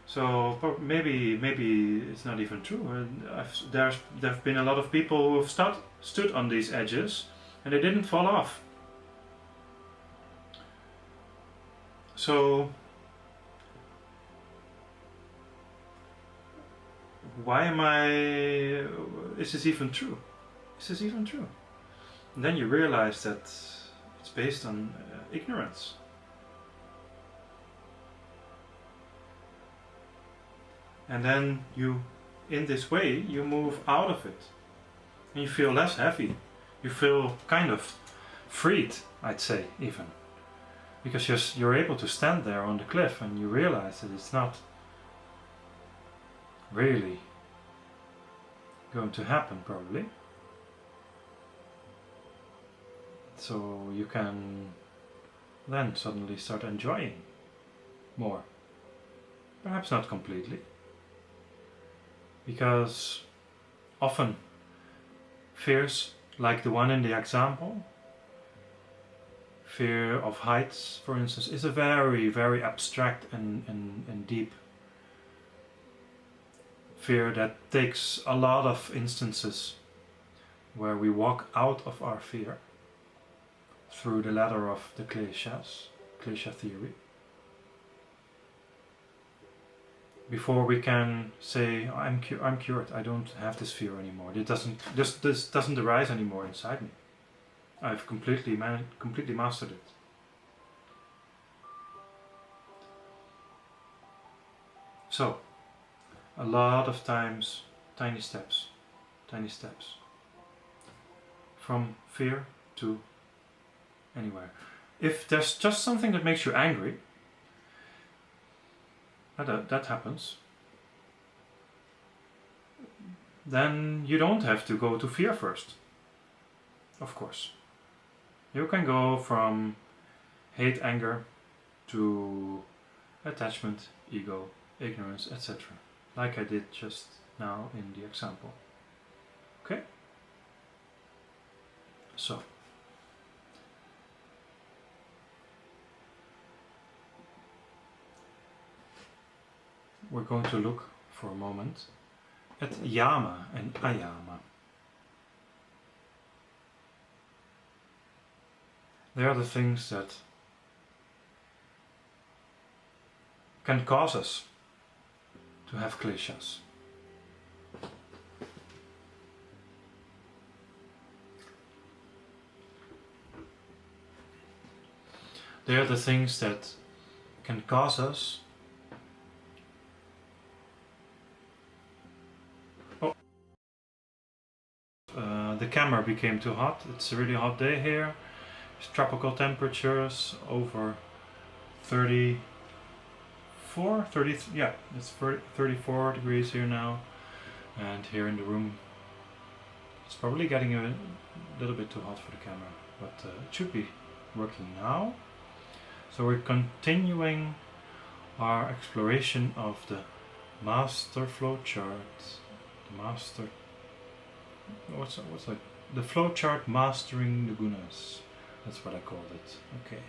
So maybe it's not even true. There've been a lot of people who have stood on these edges and they didn't fall off. So is this even true? Is this even true? And then you realize that it's based on ignorance. And then in this way, you move out of it. And you feel less heavy. You feel kind of freed, I'd say, even. Because you're able to stand there on the cliff and you realize that it's not really going to happen, probably. So you can then suddenly start enjoying more. Perhaps not completely. Because often fears, like the one in the example, fear of heights, for instance, is a very, very abstract and deep fear that takes a lot of instances where we walk out of our fear through the ladder of the kleśa theory. Before we can say, I'm cured, I don't have this fear anymore. This doesn't arise anymore inside me. I've completely mastered it. So, a lot of times, tiny steps. From fear to anywhere. If there's just something that makes you angry, that happens, then you don't have to go to fear first. Of course. You can go from hate, anger to attachment, ego, ignorance, etc. Like I did just now in the example. Okay? So, we're going to look for a moment at yama and ayama. They are the things that can cause us to have kleśas. They are the things that can cause us the camera became too hot. It's a really hot day here. It's tropical temperatures over 34, 30, yeah, it's 34 degrees here now. And here in the room, it's probably getting a little bit too hot for the camera, but it should be working now. So we're continuing our exploration of the master flowchart, the flowchart Mastering the Guṇas. That's what I called it. Okay.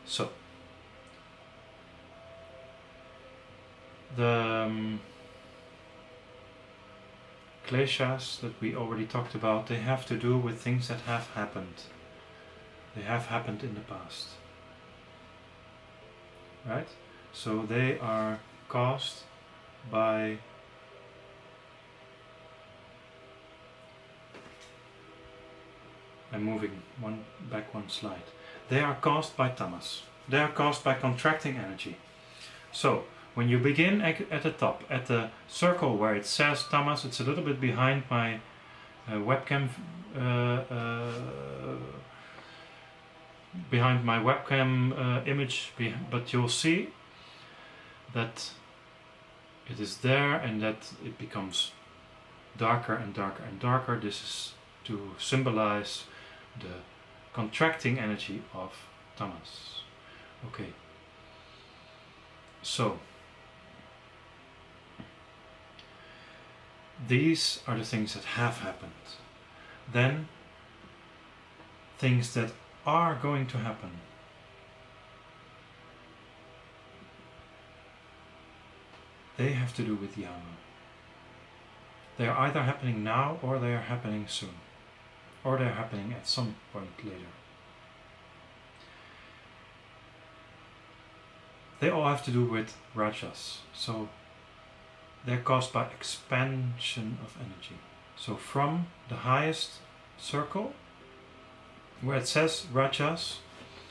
So the kleśas that we already talked about, they have to do with things that have happened. They have happened in the past. Right? So they are caused by I'm moving one slide. They are caused by tamas. They are caused by contracting energy. So when you begin at the top, at the circle where it says tamas, it's a little bit behind my webcam behind my webcam image, but you'll see that it is there and that it becomes darker and darker and darker. This is to symbolize the contracting energy of tamas. Okay, so these are the things that have happened. Then things that are going to happen. They have to do with yama. They are either happening now or they are happening soon. Or they are happening at some point later. They all have to do with rajas. So they're caused by expansion of energy. So from the highest circle, where it says rajas,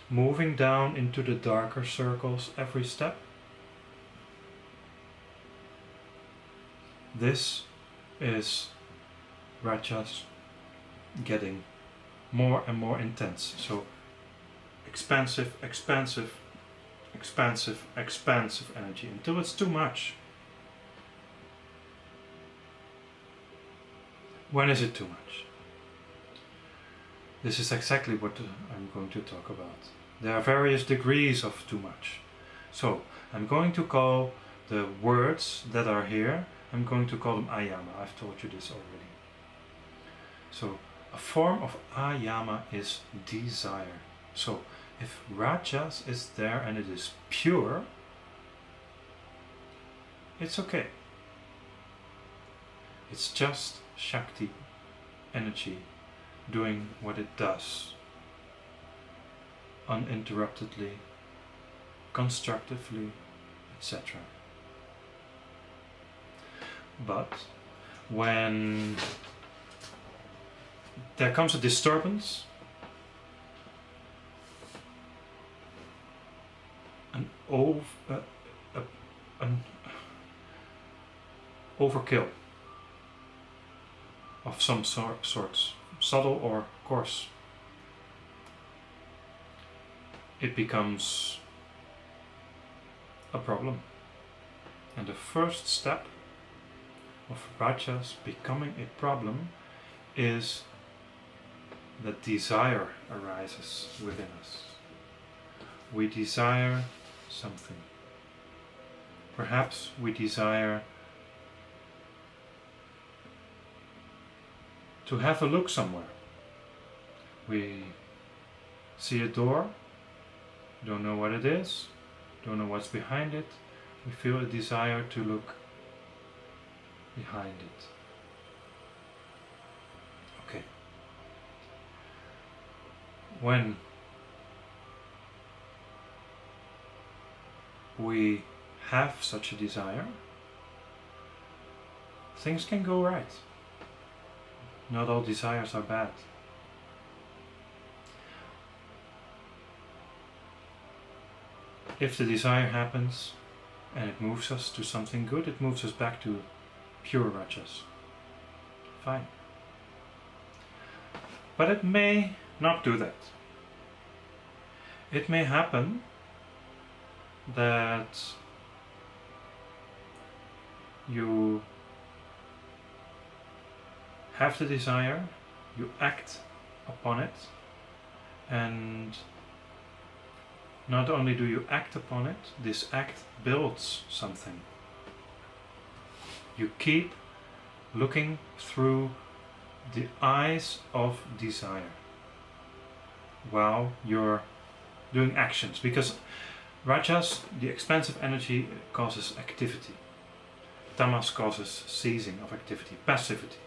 moving down into the darker circles every step, this is rajas getting more and more intense. So expansive, expansive, expansive, expansive energy until it's too much. When is it too much? This is exactly what I'm going to talk about. There are various degrees of too much. So I'm going to call the words that are here, I'm going to call them ayama. I've told you this already. So a form of ayama is desire. So if rajas is there and it is pure, it's okay. It's just Shakti energy doing what it does, uninterruptedly, constructively, etc. But when there comes a disturbance, an overkill of some sorts, subtle or coarse, it becomes a problem. And the first step of rajas becoming a problem is that desire arises within us. We desire something. Perhaps we desire to have a look somewhere. We see a door, don't know what it is, don't know what's behind it. We feel a desire to look behind it. Okay. When we have such a desire, things can go right. Not all desires are bad. If the desire happens and it moves us to something good, it moves us back to pure rajas. Fine. But it may not do that. It may happen that you have the desire, you act upon it, and not only do you act upon it, this act builds something. You keep looking through the eyes of desire while you're doing actions, because rajas, the expansive energy, causes activity. Tamas causes ceasing of activity, passivity.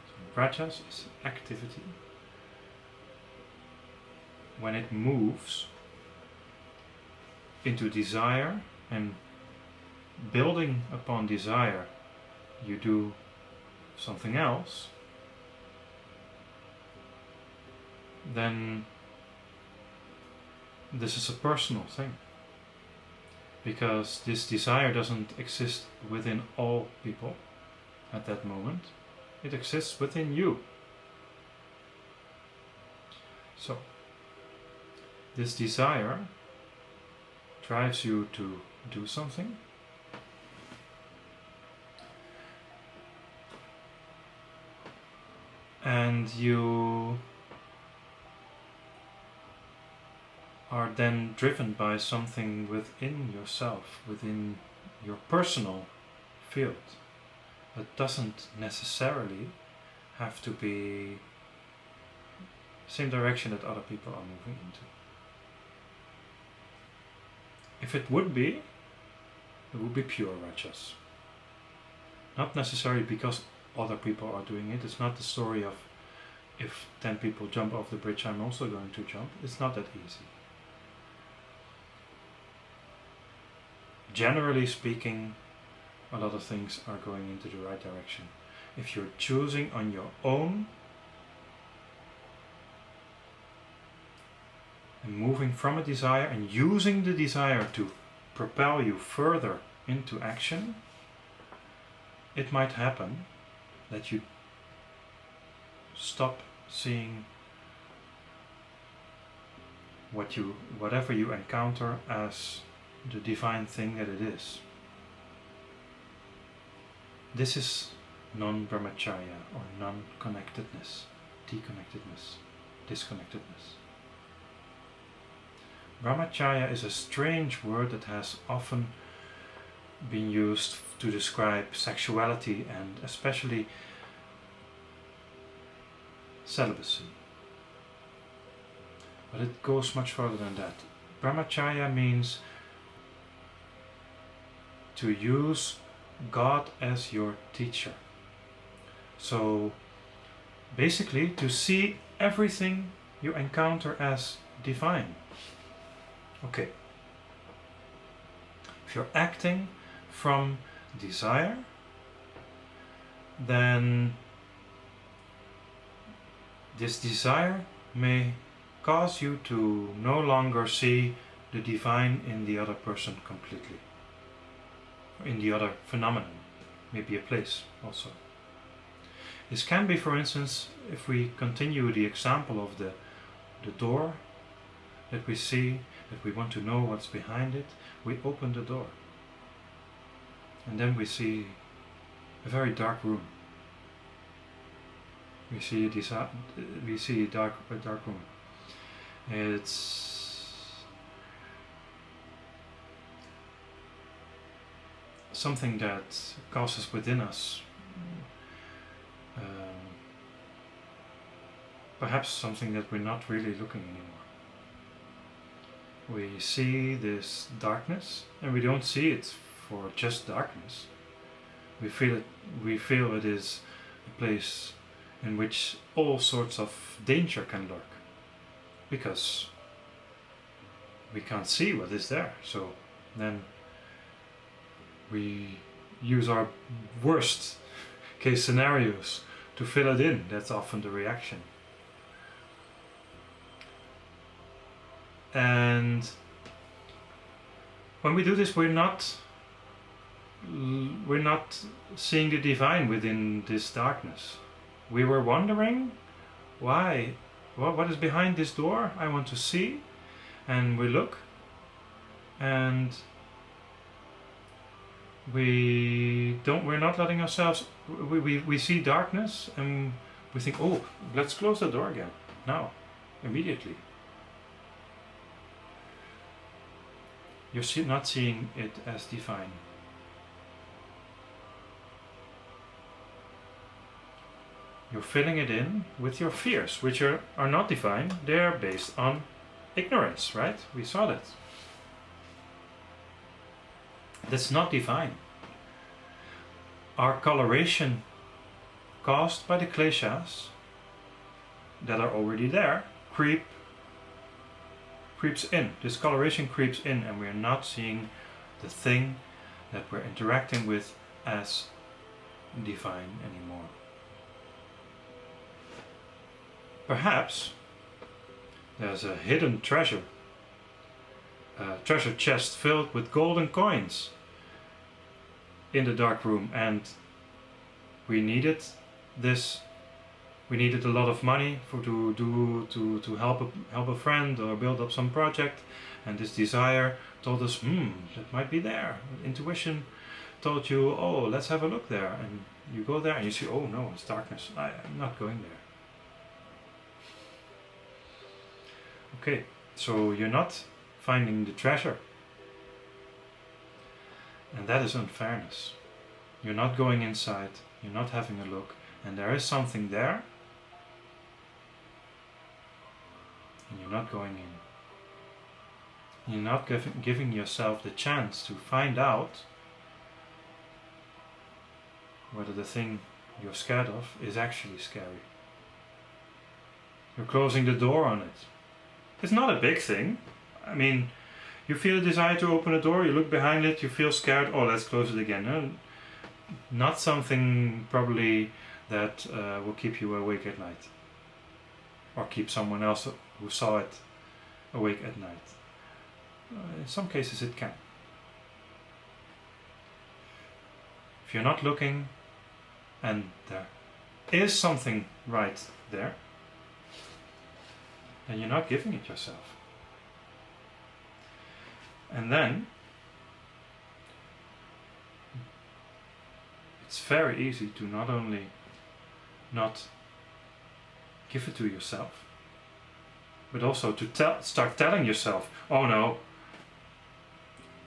So rajas is activity. When it moves into desire, and building upon desire you do something else, then this is a personal thing, because this desire doesn't exist within all people at that moment, it exists within you. So this desire drives you to do something, and you are then driven by something within yourself, within your personal field. That doesn't necessarily have to be the same direction that other people are moving into. If it would be pure righteous. Not necessarily because other people are doing it. It's not the story of if 10 people jump off the bridge, I'm also going to jump. It's not that easy. Generally speaking, a lot of things are going into the right direction. If you're choosing on your own and moving from a desire and using the desire to propel you further into action, it might happen that you stop seeing whatever you encounter as the divine thing that it is. This is non-brahmacharya or non-connectedness, deconnectedness, disconnectedness. Brahmacharya is a strange word that has often been used to describe sexuality and especially celibacy. But it goes much further than that. Brahmacharya means to use God as your teacher. So basically to see everything you encounter as divine. Okay. If you're acting from desire, then this desire may cause you to no longer see the divine in the other person completely, or in the other phenomenon, maybe a place also. This can be, for instance, if we continue the example of the door that we see, that we want to know what's behind it, we open the door. And then we see a very dark room. We see a dark room. It's something that causes within us perhaps something that we're not really looking anymore. We see this darkness, and we don't see it for just darkness. We feel it is a place in which all sorts of danger can lurk, because we can't see what is there. So then we use our worst case scenarios to fill it in. That's often the reaction. And when we do this, we're not seeing the divine within this darkness. We were wondering why, what is behind this door? I want to see, and we look, and we're not letting ourselves. We see darkness, and we think, oh, let's close the door again now, immediately. You're not seeing it as divine. You're filling it in with your fears, which are not divine. They're based on ignorance, right? We saw that. That's not divine. Our coloration caused by the kleśas that are already there creeps in. This coloration creeps in, and we're not seeing the thing that we're interacting with as divine anymore. Perhaps there's a hidden treasure, a treasure chest filled with golden coins in the dark room, and we needed this we needed a lot of money to help a friend or build up some project, and this desire told us, that might be there. Intuition told you, oh, let's have a look there, and you go there and you see, oh no, it's darkness. I'm not going there. Okay, so you're not finding the treasure, and that is unfairness. You're not going inside, you're not having a look, and there is something there, and you're not going in. You're not giving yourself the chance to find out whether the thing you're scared of is actually scary. You're closing the door on it. It's not a big thing. I mean, you feel a desire to open a door, you look behind it, you feel scared, oh, let's close it again. No, not something probably that will keep you awake at night, or keep someone else who saw it awake at night. In some cases it can. If you're not looking and there is something right there, then you're not giving it yourself. And then it's very easy to not only not give it to yourself, but also to start telling yourself, oh no,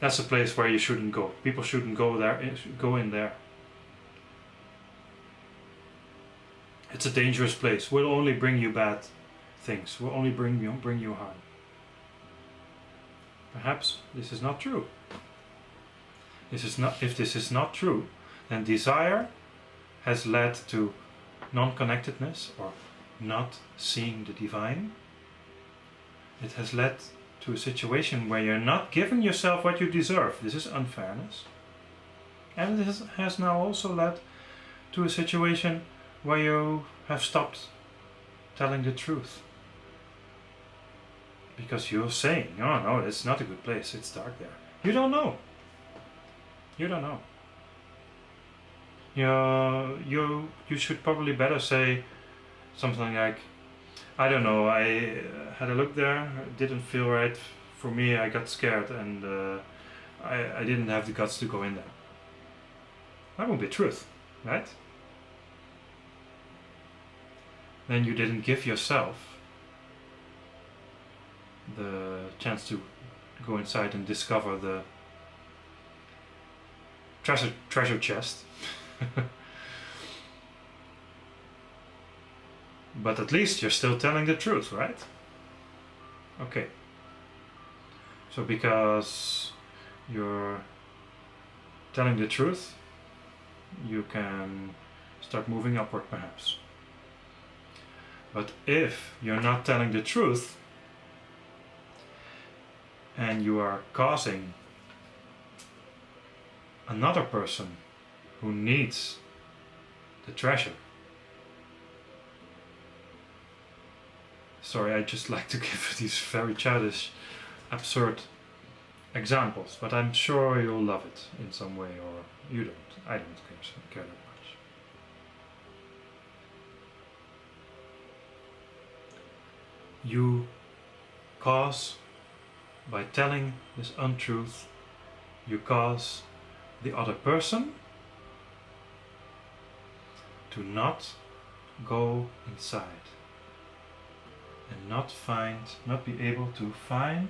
that's a place where you shouldn't go. People shouldn't go there, go in there. It's a dangerous place. Will only bring you bad things. Will only bring you harm. Perhaps this is not true. If this is not true, then desire has led to non-connectedness or not seeing the divine. It has led to a situation where you're not giving yourself what you deserve. This is unfairness. And it has now also led to a situation where you have stopped telling the truth. Because you're saying, oh no, it's not a good place, it's dark there. You don't know. You don't know. You should probably better say something like, I don't know, I had a look there, it didn't feel right for me, I got scared and I didn't have the guts to go in there. That would be truth, right? Then you didn't give yourself the chance to go inside and discover the treasure chest. But at least you're still telling the truth, right? Okay. So because you're telling the truth, you can start moving upward perhaps. But if you're not telling the truth and you are causing another person who needs the treasure. Sorry, I just like to give these very childish, absurd examples, but I'm sure you'll love it in some way, or you don't. I don't care that much. You cause, by telling this untruth, you cause the other person to not go inside and not be able to find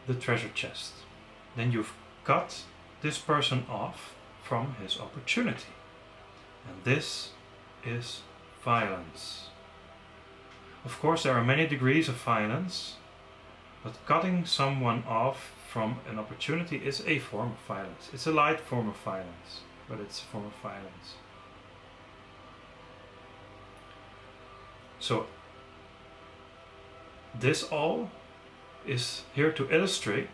the treasure chest. Then you've cut this person off from his opportunity. And this is violence. Of course, there are many degrees of violence, but cutting someone off from an opportunity is a form of violence. It's a light form of violence, but it's a form of violence. So, this all is here to illustrate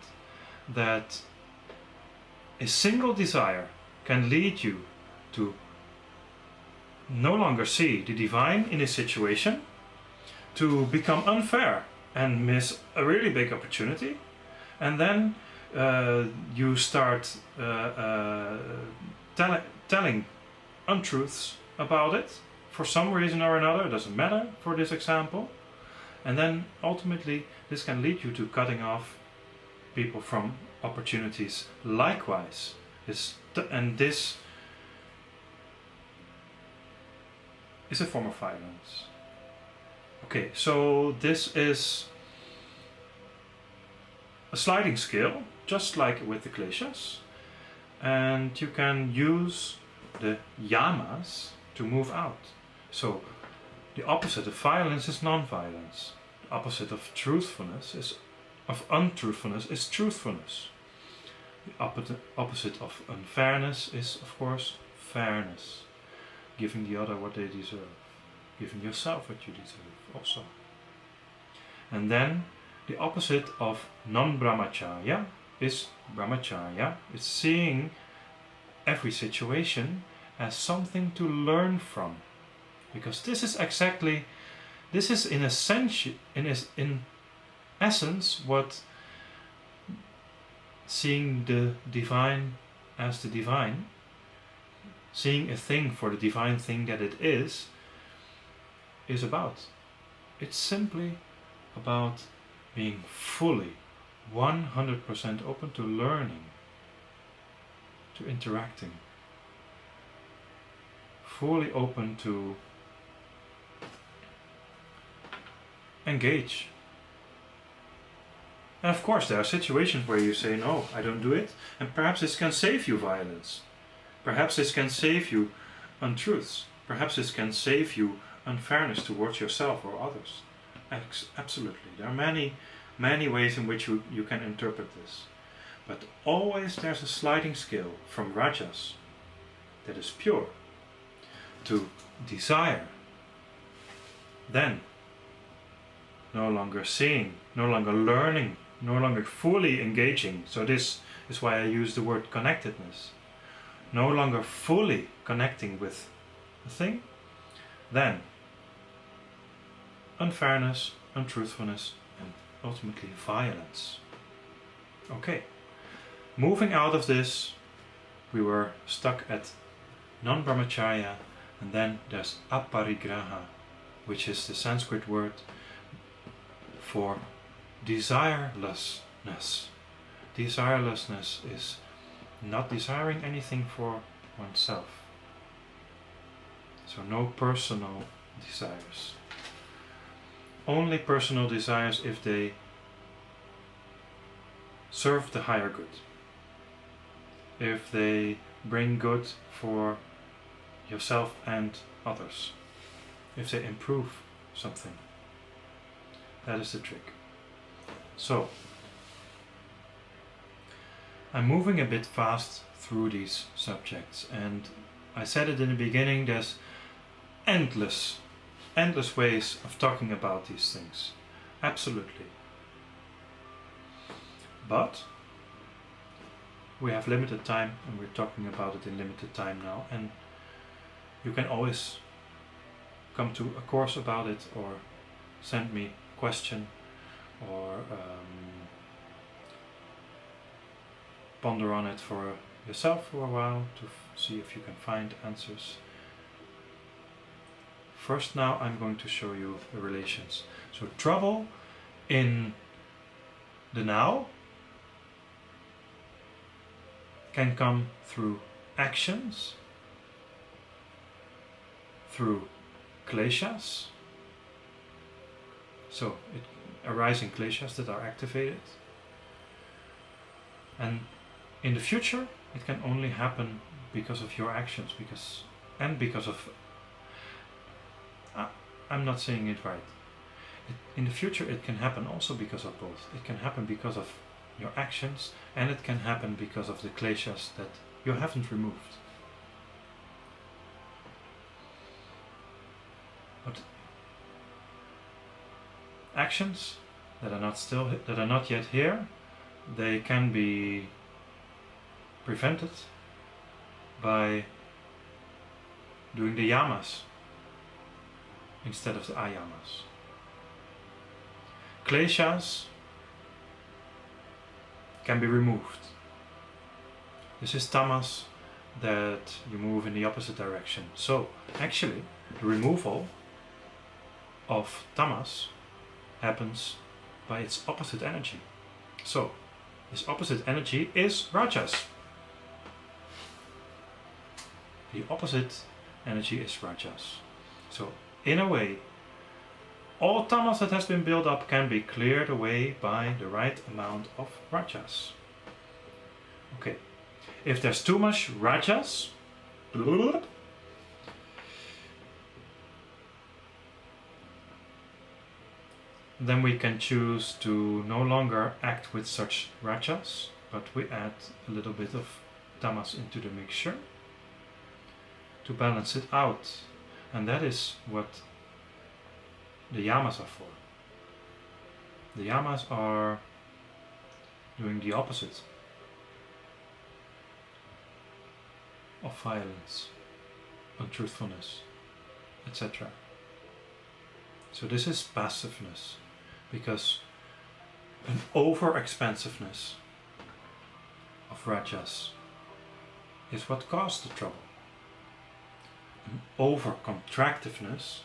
that a single desire can lead you to no longer see the divine in a situation, to become unfair and miss a really big opportunity, and then you start telling untruths about it for some reason or another, it doesn't matter for this example, and then ultimately this can lead you to cutting off people from opportunities likewise. This is a form of violence. Okay, so this is a sliding scale, just like with the kleśas, and you can use the yamas to move out. So the opposite of violence is non-violence. The opposite of untruthfulness is truthfulness. The opposite of unfairness is, of course, fairness. Giving the other what they deserve. Giving yourself what you deserve also. And then the opposite of non-brahmacharya is brahmacharya. It's seeing every situation as something to learn from. Because this is in essence what seeing the divine as the divine, seeing a thing for the divine thing that it is about. It's simply about being fully 100% open to learning, to interacting, fully open to engage. And of course there are situations where you say, no, I don't do it, and perhaps this can save you violence. Perhaps this can save you untruths. Perhaps this can save you unfairness towards yourself or others. Absolutely. There are many ways in which you can interpret this. But always there's a sliding scale from rajas, that is pure, to desire. Then no longer seeing, no longer learning, no longer fully engaging. So this is why I use the word connectedness. No longer fully connecting with the thing. Then unfairness, untruthfulness, and ultimately violence. Okay, moving out of this, we were stuck at non-brahmacharya, and then there's aparigraha, which is the Sanskrit word for desirelessness. Desirelessness is not desiring anything for oneself. So no personal desires. Only personal desires if they serve the higher good. If they bring good for yourself and others. If they improve something. That is the trick. So, I'm moving a bit fast through these subjects, and I said it in the beginning, there's endless ways of talking about these things. Absolutely. But we have limited time, and we're talking about it in limited time now, and you can always come to a course about it, or send me a question, or ponder on it for yourself for a while to see if you can find answers. First now I'm going to show you the relations. So trouble in the now can come through actions, through kleśas, so arising kleśas that are activated, and in the future it can only happen because of your actions, because of I'm not saying it right. In the future it can happen also because of both. It can happen because of your actions, and it can happen because of the kleśas that you haven't removed. But actions that are not yet here, they can be prevented by doing the yamas instead of the ayamas. Kleśas can be removed. This is tamas that you move in the opposite direction. So actually the removal of tamas happens by its opposite energy. So this opposite energy is rajas. The opposite energy is rajas. So in a way, all tamas that has been built up can be cleared away by the right amount of rajas. Okay, if there's too much rajas, then we can choose to no longer act with such rajas, but we add a little bit of tamas into the mixture to balance it out. And that is what the yamas are for. The yamas are doing the opposite of violence, untruthfulness, etc. So this is passiveness, because an over-expansiveness of rajas is what caused the trouble. An over-contractiveness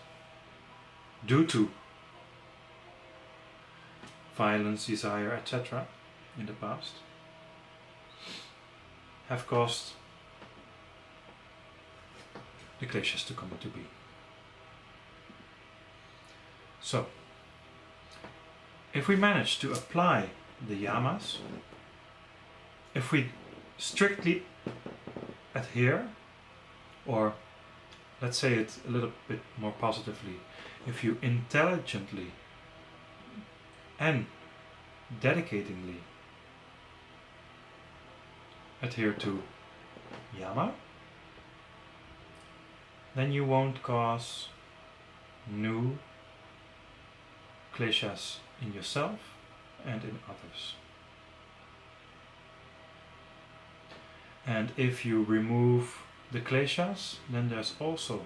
due to violence, desire, etc. in the past have caused the kleśas to come into being. So, if we manage to apply the yamas, if we strictly adhere, or let's say it a little bit more positively, if you intelligently and dedicatingly adhere to yama, then you won't cause new kleśas in yourself and in others. And if you remove the kleśas, then there's also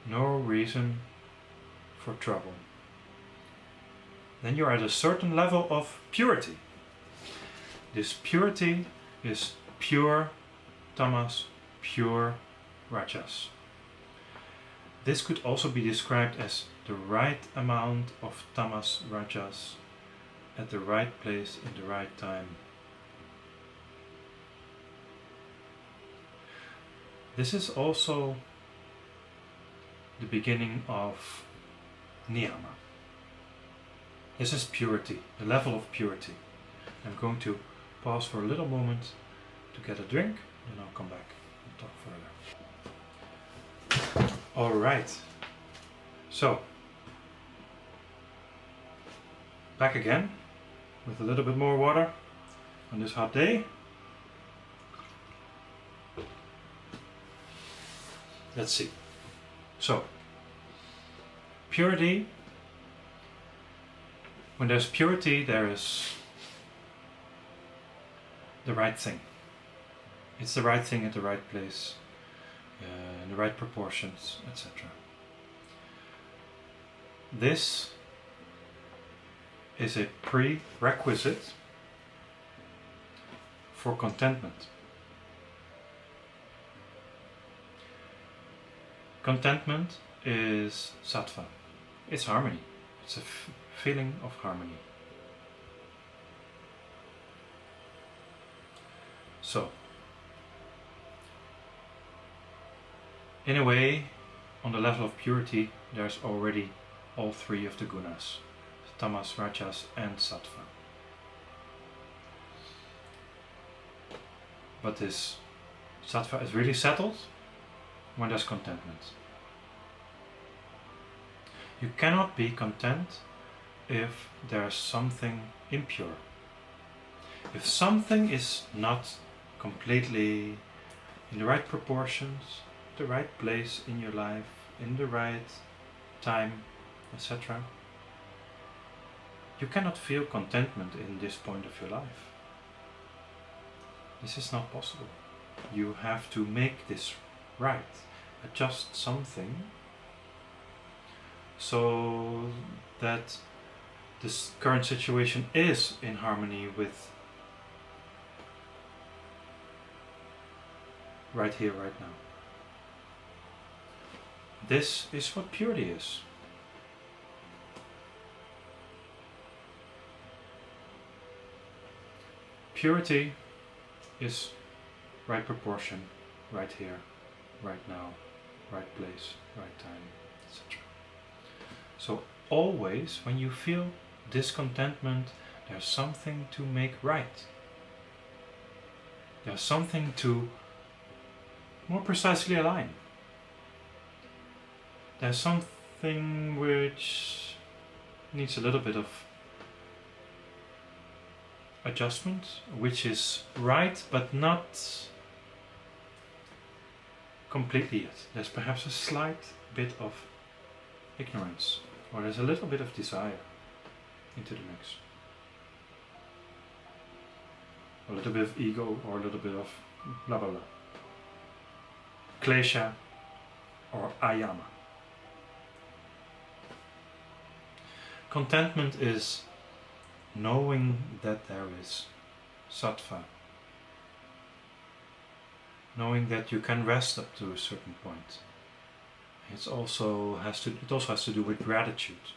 no reason for trouble. Then you're at a certain level of purity. This purity is pure tamas, pure rajas. This could also be described as the right amount of tamas rajas at the right place in the right time. This is also the beginning of niyama. This is purity, the level of purity. I'm going to pause for a little moment to get a drink, then I'll come back and talk further. Alright, so back again with a little bit more water on this hot day. Let's see. So, purity. When there's purity, there is the right thing. It's the right thing at the right place, in the right proportions, etc. This is a prerequisite for contentment. Contentment is sattva. It's harmony. It's a feeling of harmony. So, in a way, on the level of purity, there's already all three of the gunas: tamas, rajas, and sattva. But this sattva is really settled when there's contentment. You cannot be content if there's something impure. If something is not completely in the right proportions, the right place in your life, in the right time, etc., you cannot feel contentment in this point of your life. This is not possible. You have to make this right, adjust something so that this current situation is in harmony with right here, right now. This is what purity is. Purity is right proportion, right here, right now, right place, right time, etc. So always when you feel discontentment, there's something to make right. There's something to more precisely align. There's something which needs a little bit of adjustment, which is right but not completely yet. There's perhaps a slight bit of ignorance, or there's a little bit of desire into the mix. A little bit of ego, or a little bit of blah blah blah. Kleśa or yama. Contentment is knowing that there is sattva. Knowing that you can rest up to a certain point. It also has to do with gratitude.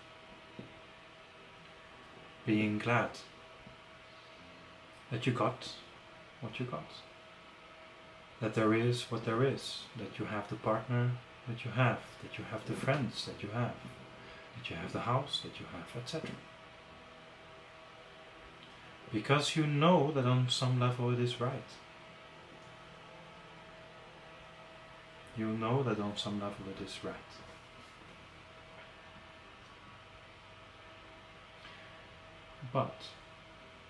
Being glad that you got what you got. That there is what there is. That you have the partner that you have. That you have the friends that you have. That you have the house that you have, etc. Because you know that on some level it is right. You know that on some level it is right. But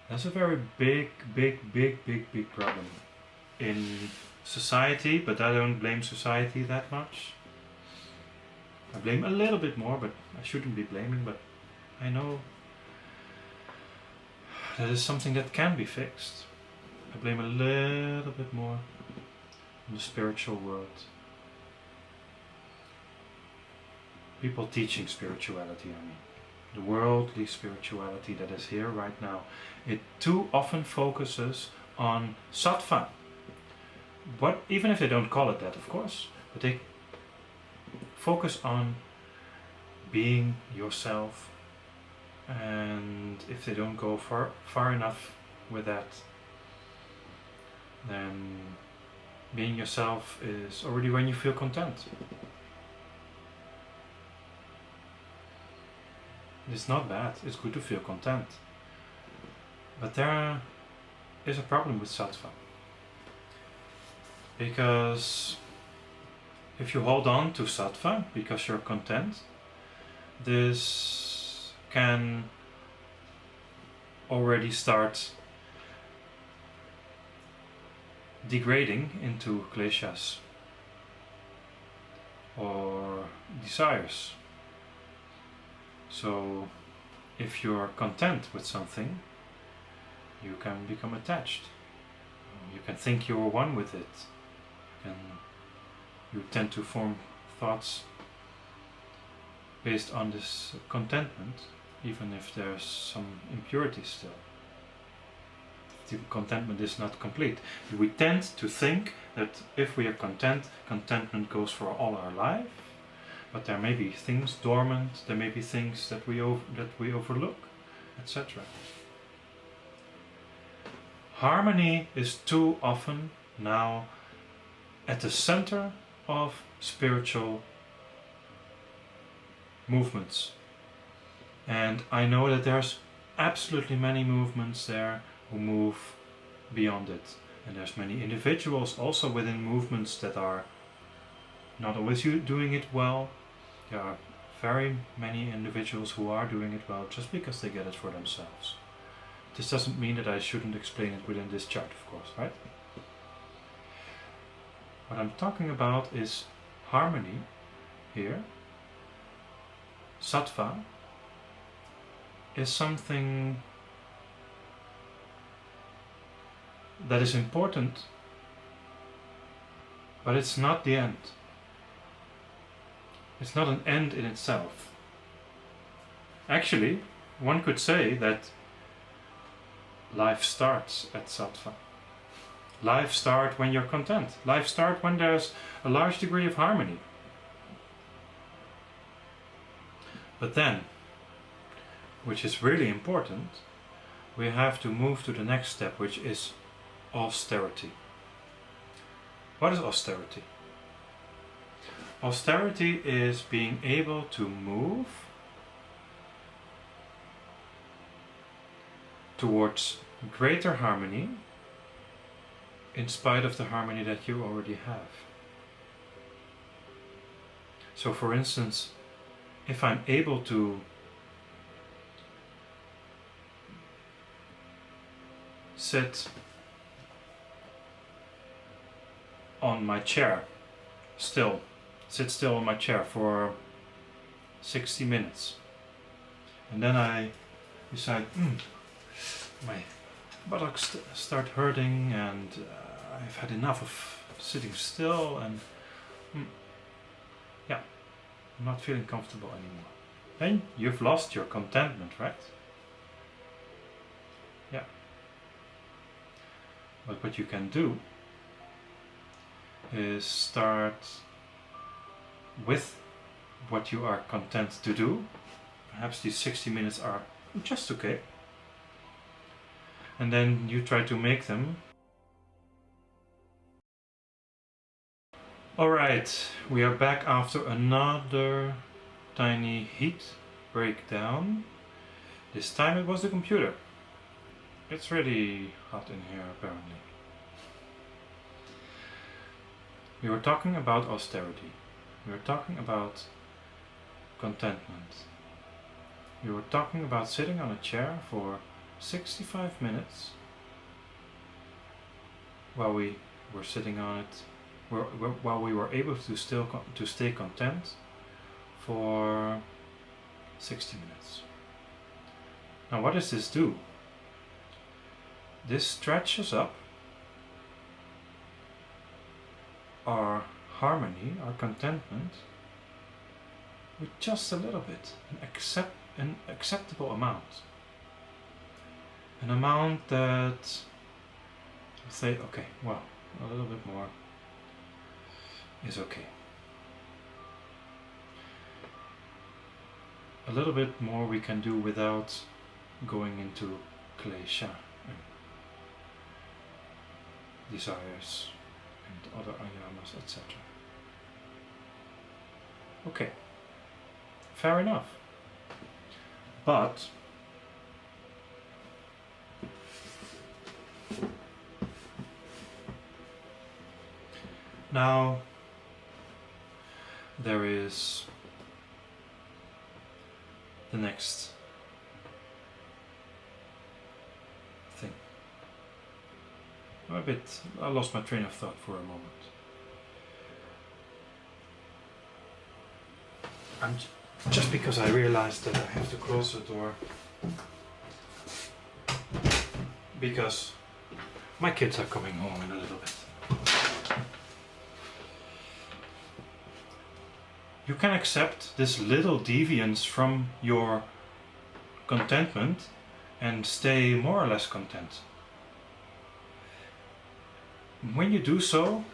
there's a very big problem in society, but I don't blame society that much. I blame a little bit more, but I shouldn't be blaming, but I know that is something that can be fixed. I blame a little bit more on the spiritual world. People teaching spirituality, I mean. The worldly spirituality that is here right now. It too often focuses on sattva. But even if they don't call it that, of course, but they focus on being yourself, and if they don't go far enough with that, then being yourself is already when you feel content. It's not bad, it's good to feel content. But there is a problem with sattva. Because if you hold on to sattva because you're content, this can already start degrading into kleśas or desires. So if you're content with something, you can become attached. You can think you're one with it. You tend to form thoughts based on this contentment, even if there's some impurity still. The contentment is not complete. We tend to think that if we are content, contentment goes for all our life. But there may be things dormant, there may be things that we overlook, etc. Harmony is too often now at the center of spiritual movements. And I know that there's absolutely many movements there who move beyond it. And there's many individuals also within movements that are not always doing it well. There are very many individuals who are doing it well just because they get it for themselves. This doesn't mean that I shouldn't explain it within this chart, of course, right? What I'm talking about is harmony here. Sattva is something that is important, but it's not the end. It's not an end in itself. Actually, one could say that life starts at sattva. Life starts when you're content. Life starts when there's a large degree of harmony. But then, which is really important, we have to move to the next step, which is austerity. What is austerity? Austerity is being able to move towards greater harmony in spite of the harmony that you already have. So for instance, if I'm able to sit on my chair, sit still on my chair for 60 minutes, and then I decide, my buttocks start hurting and I've had enough of sitting still and yeah, I'm not feeling comfortable anymore. Then you've lost your contentment, right? Yeah. But what you can do is start with what you are content to do. Perhaps these 60 minutes are just okay. And then you try to make them. Alright, we are back after another tiny heat breakdown. This time it was the computer. It's really hot in here apparently. We were talking about austerity. We were talking about contentment. We were talking about sitting on a chair for 65 minutes while we were sitting on it, while we were able to stay content for 60 minutes. Now what does this do? This stretches up our harmony, our contentment, with just a little bit, an acceptable amount. An amount that say, okay, well, a little bit more is okay. A little bit more we can do without going into kleśa, desires and other yamas, etc. Okay, fair enough. But now there is the next thing. I lost my train of thought for a moment. Just because I realized that I have to close the door because my kids are coming home in a little bit. You can accept this little deviance from your contentment and stay more or less content. When you do so,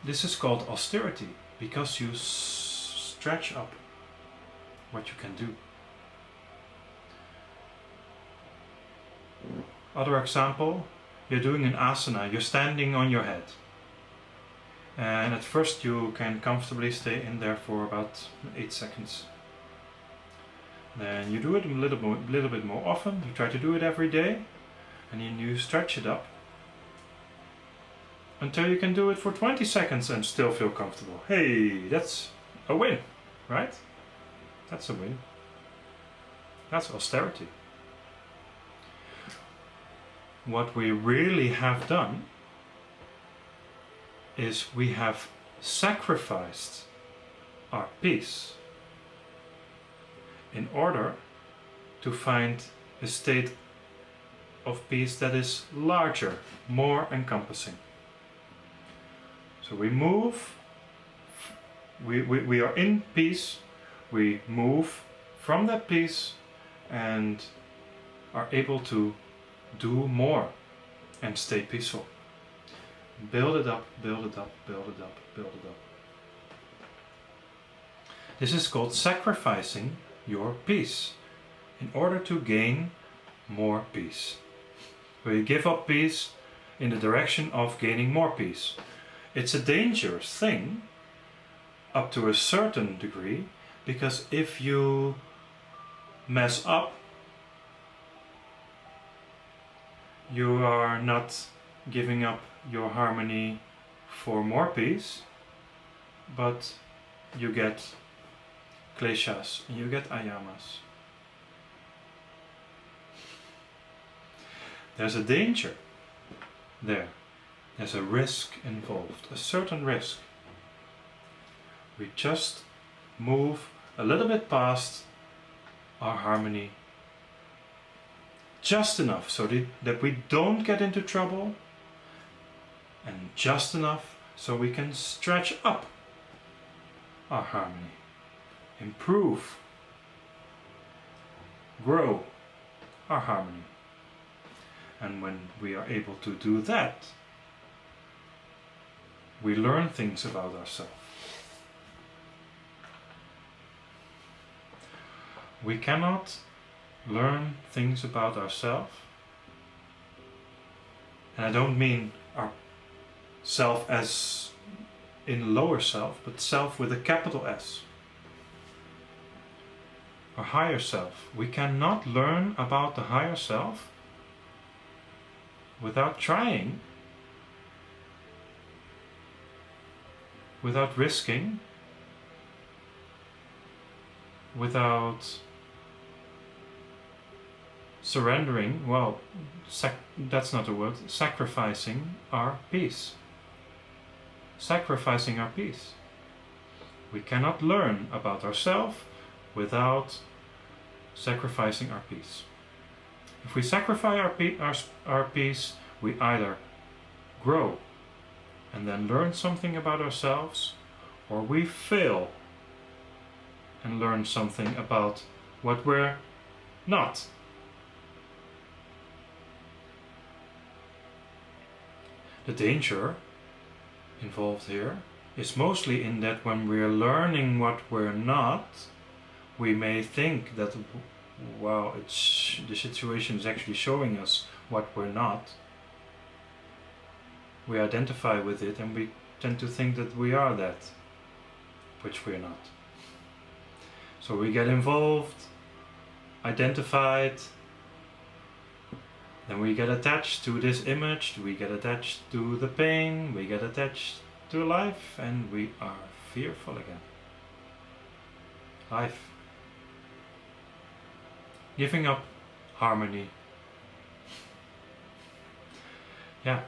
this is called austerity, because you stretch up what you can do. Other example, you're doing an asana, you're standing on your head. And at first you can comfortably stay in there for about 8 seconds. Then you do it a little bit more often, you try to do it every day, and then you stretch it up until you can do it for 20 seconds and still feel comfortable. Hey, that's a win, right? That's a win. That's austerity. What we really have done is we have sacrificed our peace in order to find a state of peace that is larger, more encompassing. So we move, we are in peace, we move from that peace and are able to do more and stay peaceful. Build it up, build it up, build it up, build it up. This is called sacrificing your peace in order to gain more peace. Where you give up peace in the direction of gaining more peace. It's a dangerous thing up to a certain degree, because if you mess up, you are not giving up your harmony for more peace, but you get kleśas and you get ayamas. There's a danger there. There's a risk involved, a certain risk. We just move a little bit past our harmony, just enough so that we don't get into trouble, and just enough so we can stretch up our harmony, improve, grow our harmony. And when we are able to do that, we learn things about ourselves. We cannot learn things about ourselves, and I don't mean our self as in lower self, but self with a capital S. Our higher self. We cannot learn about the higher self without trying, without risking, without surrendering, well, that's not a word, sacrificing our peace. Sacrificing our peace. We cannot learn about ourselves without sacrificing our peace. If we sacrifice our peace, we either grow and then learn something about ourselves, or we fail and learn something about what we're not. The danger involved here is mostly in that when we're learning what we're not, we may think that, wow, the situation is actually showing us what we're not. We identify with it and we tend to think that we are that, which we're not. So we get involved, identified, then we get attached to this image, we get attached to the pain, we get attached to life, and we are fearful again. Life. Giving up harmony. Yeah.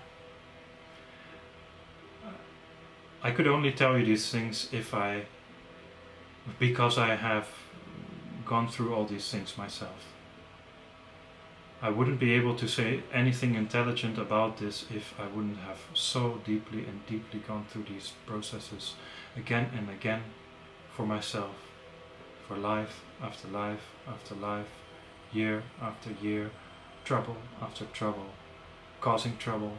I could only tell you these things because I have gone through all these things myself. I wouldn't be able to say anything intelligent about this if I wouldn't have so deeply and deeply gone through these processes again and again for myself, for life after life after life, year after year, trouble after trouble, causing trouble,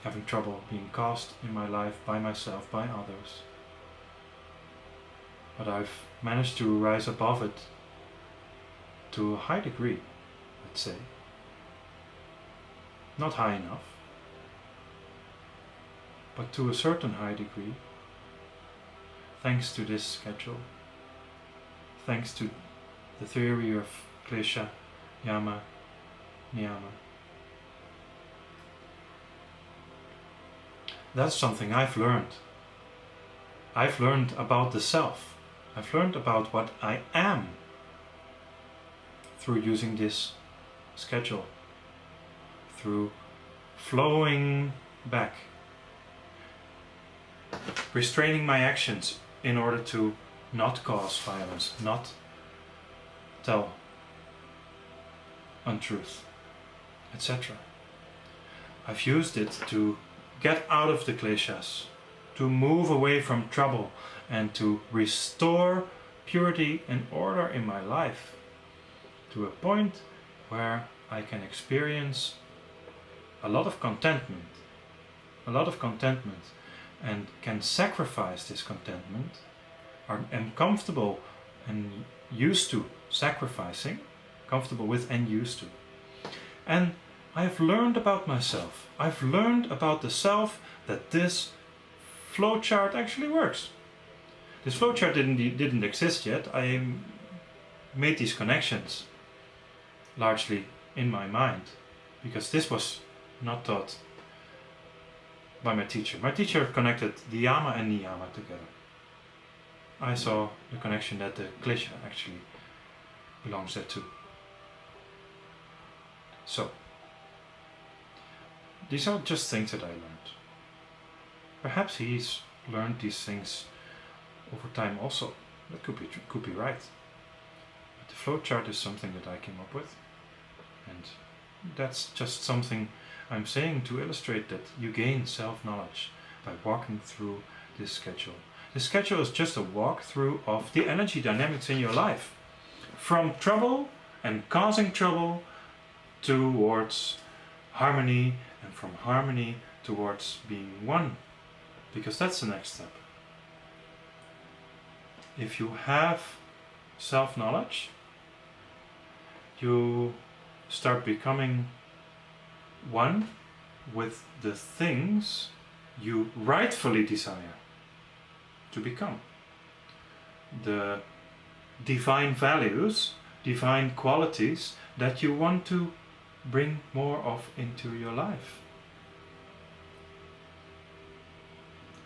having trouble being caused in my life by myself, by others. But I've managed to rise above it to a high degree, let's say. Not high enough, but to a certain high degree, thanks to this schedule, thanks to the theory of kleśa, yama, niyama. That's something I've learned. I've learned about the self. I've learned about what I am through using this schedule, through flowing back, restraining my actions in order to not cause violence, not tell untruth, etc. I've used it to get out of the kleśas, to move away from trouble and to restore purity and order in my life to a point where I can experience a lot of contentment, and can sacrifice this contentment, am comfortable and used to sacrificing, comfortable with and used to. And I have learned about myself. I've learned about the self that this flowchart actually works. This flowchart didn't exist yet. I made these connections largely in my mind, because this was not taught by my teacher. My teacher connected the yama and niyama together. I saw the connection that the kleśa actually belongs there too. So, these are just things that I learned. Perhaps he's learned these things over time also. That could be right. But the flowchart is something that I came up with, and that's just something I'm saying to illustrate that you gain self-knowledge by walking through this schedule. The schedule is just a walkthrough of the energy dynamics in your life. From trouble and causing trouble towards harmony, and from harmony towards being one. Because that's the next step. If you have self-knowledge, you start becoming one with the things you rightfully desire to become. The divine values, divine qualities that you want to bring more of into your life.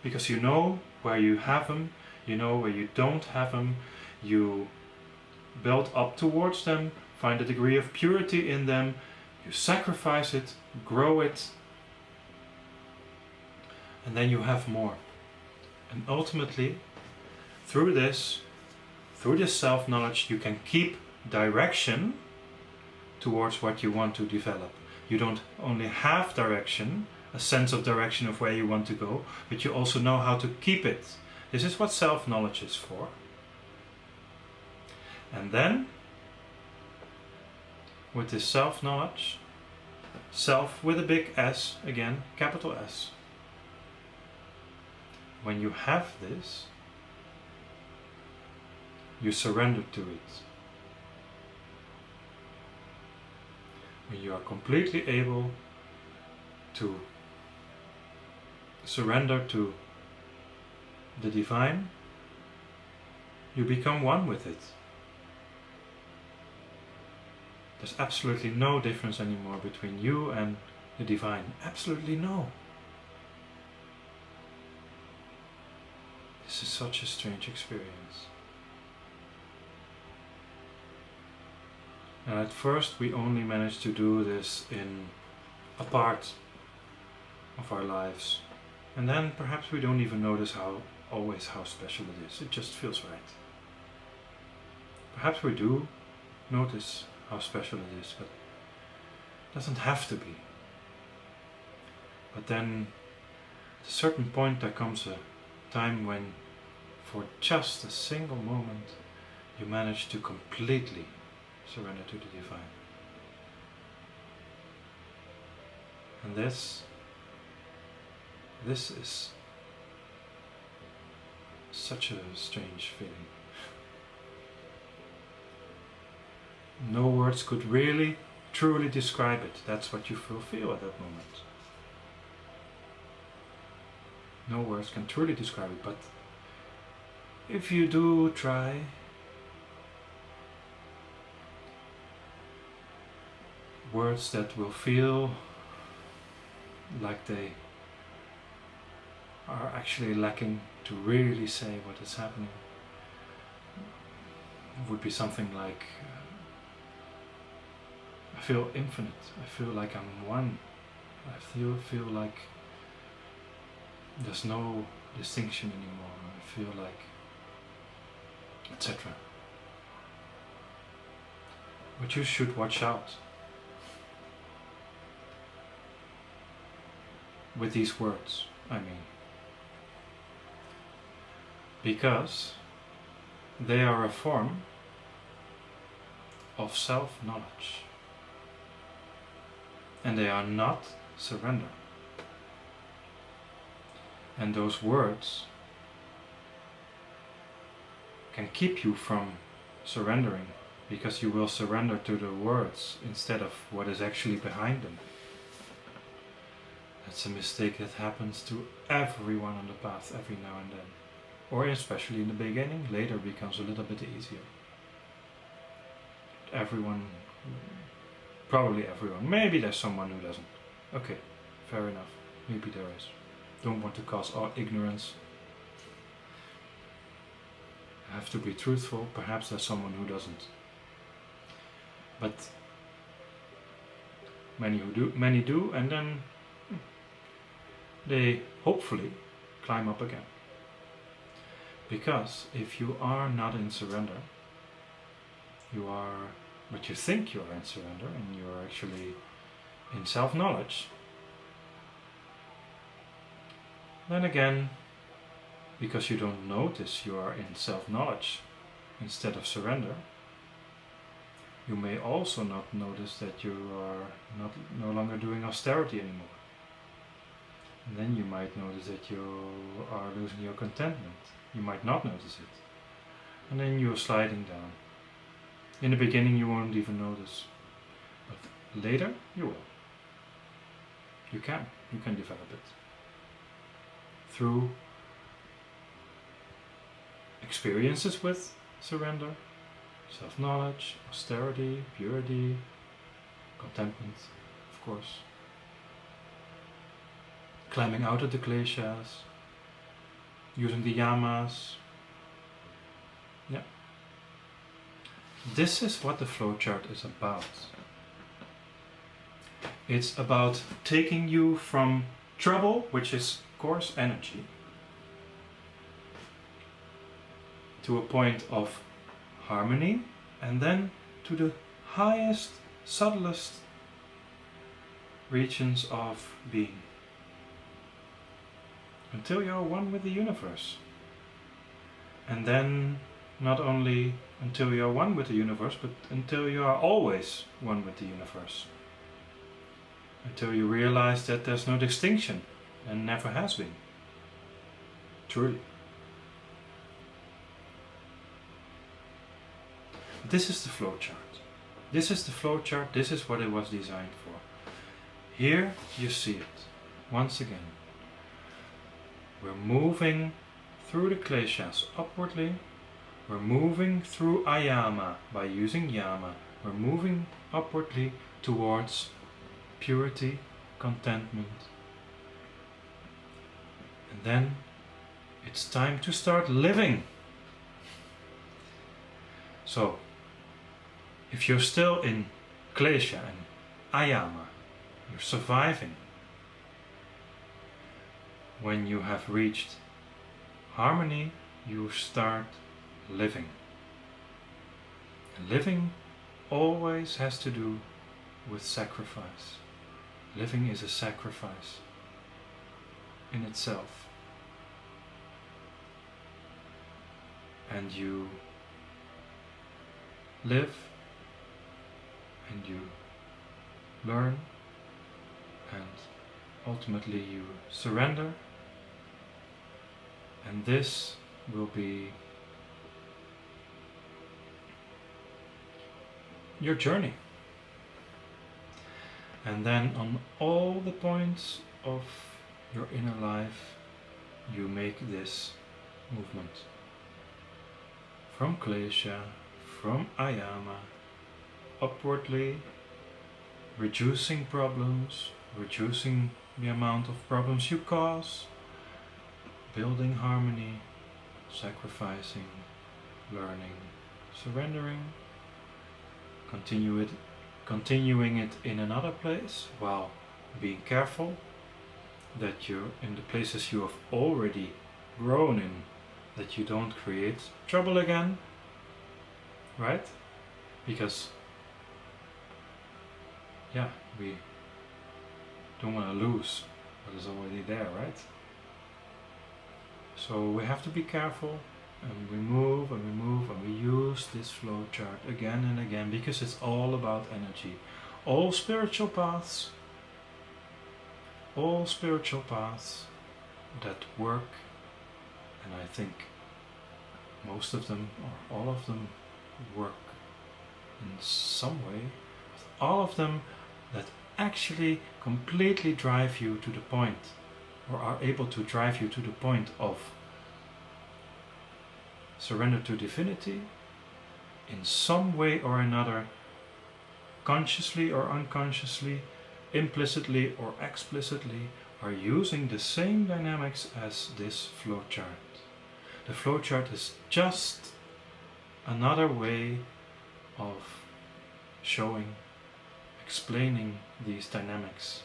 Because you know where you have them, you know where you don't have them, you build up towards them, find a degree of purity in them, you sacrifice it, grow it, and then you have more. And ultimately, through this self-knowledge, you can keep direction towards what you want to develop. You don't only have direction, a sense of direction of where you want to go, but you also know how to keep it. This is what self-knowledge is for. And then, with this self-knowledge, self with a big S, again, capital S. When you have this, you surrender to it. When you are completely able to surrender to the divine, you become one with it. There's absolutely no difference anymore between you and the divine. Absolutely no. This is such a strange experience. And at first we only managed to do this in a part of our lives. And then perhaps we don't even notice always how special it is. It just feels right. Perhaps we do notice how special it is, but it doesn't have to be. But then at a certain point there comes a time when for just a single moment you manage to completely surrender to the divine. And this is such a strange feeling. No words could really, truly describe it. That's what you feel at that moment. No words can truly describe it, but if you do try, words that will feel like they are actually lacking to really say what is happening would be something like I feel infinite, I feel like I'm one, I feel like there's no distinction anymore, I feel like etc. But you should watch out with these words, I mean, because they are a form of self-knowledge, and they are not surrender. And those words can keep you from surrendering, because you will surrender to the words instead of what is actually behind them. That's a mistake that happens to everyone on the path every now and then. Or especially in the beginning, later becomes a little bit easier. Everyone, probably everyone, maybe there's someone who doesn't. Okay, fair enough, maybe there is. Don't want to cause ignorance. I have to be truthful, perhaps there's someone who doesn't. But many do, and then they hopefully climb up again. Because if you are not in surrender, you are, but you think you are in surrender, and you are actually in self-knowledge, then again, because you don't notice you are in self-knowledge instead of surrender, you may also not notice that you are no longer doing austerity anymore. And then you might notice that you are losing your contentment. You might not notice it. And then you're sliding down. In the beginning you won't even notice. But later you will. You can develop it. Through experiences with surrender, self-knowledge, austerity, purity, contentment, of course. Climbing out of the kleśas, using the yamas. Yeah. This is what the flowchart is about. It's about taking you from trouble, which is of course energy, to a point of harmony, and then to the highest, subtlest regions of being, until you're one with the universe. And then not only until you're one with the universe, but until you are always one with the universe. Until you realize that there's no distinction, and never has been. Truly. This is the flowchart. This is the flowchart, this is what it was designed for. Here you see it, once again. We're moving through the kleśas upwardly. We're moving through ayama by using yama. We're moving upwardly towards purity, contentment. And then it's time to start living. So, if you're still in kleśa and ayama, you're surviving. When you have reached harmony, you start living. And living always has to do with sacrifice. Living is a sacrifice in itself. And you live, and you learn, and ultimately you surrender, and this will be your journey. And then on all the points of your inner life you make this movement from kleśa, from ayama, upwardly, reducing problems, reducing the amount of problems you cause, building harmony, sacrificing, learning, surrendering, continuing it in another place while being careful that you're in the places you have already grown in, that you don't create trouble again, right? Because yeah, we don't want to lose what is already there, right? So we have to be careful, and we move and we move and we use this flow chart again and again, because it's all about energy. All spiritual paths all spiritual paths that work, and I think most of them or all of them work in some way, all of them that actually completely drive you to the point, or are able to drive you to the point of surrender to divinity in some way or another, consciously or unconsciously, implicitly or explicitly, are using the same dynamics as this flowchart. The flowchart is just another way of showing, explaining these dynamics.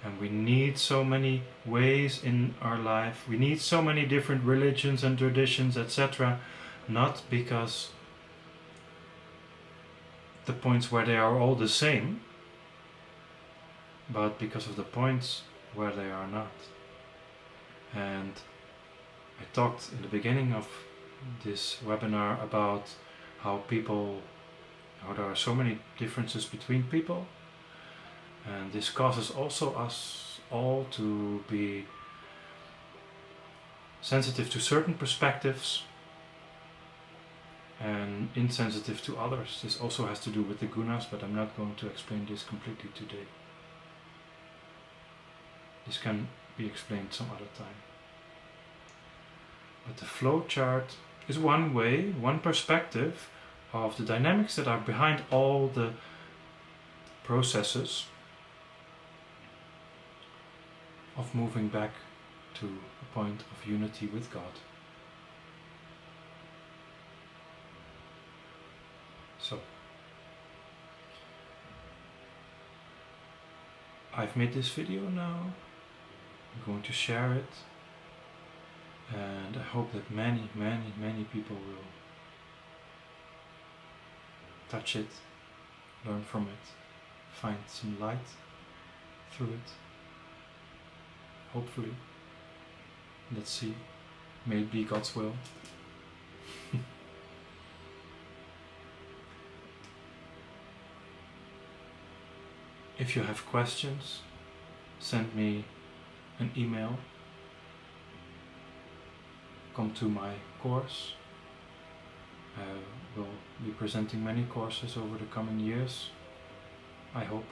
And we need so many ways in our life, we need so many different religions and traditions, etc. Not because the points where they are all the same, but because of the points where they are not. And I talked in the beginning of this webinar about how there are so many differences between people, and this causes also us all to be sensitive to certain perspectives and insensitive to others. This also has to do with the gunas, but I'm not going to explain this completely today. This can be explained some other time. But the flowchart is one way, one perspective of the dynamics that are behind all the processes of moving back to a point of unity with God. So, I've made this video now, I'm going to share it, and I hope that many people will touch it, learn from it, find some light through it. Hopefully. Let's see. May it be God's will. If you have questions, send me an email. Come to my course. I will be presenting many courses over the coming years, I hope.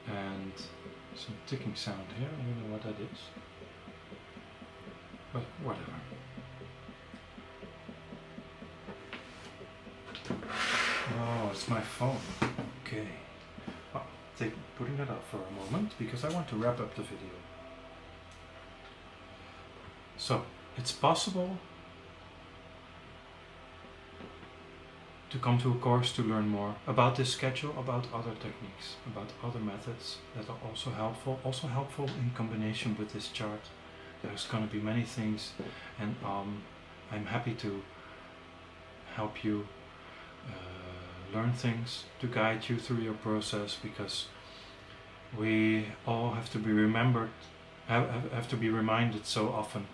And some ticking sound here, I don't know what that is, but whatever. Oh, it's my phone. Okay. Well, putting that up for a moment because I want to wrap up the video. So, it's possible to come to a course to learn more about this schedule, about other techniques, about other methods that are also helpful in combination with this chart. There's going to be many things, and I'm happy to help you learn things, to guide you through your process, because we all have to be have to be reminded so often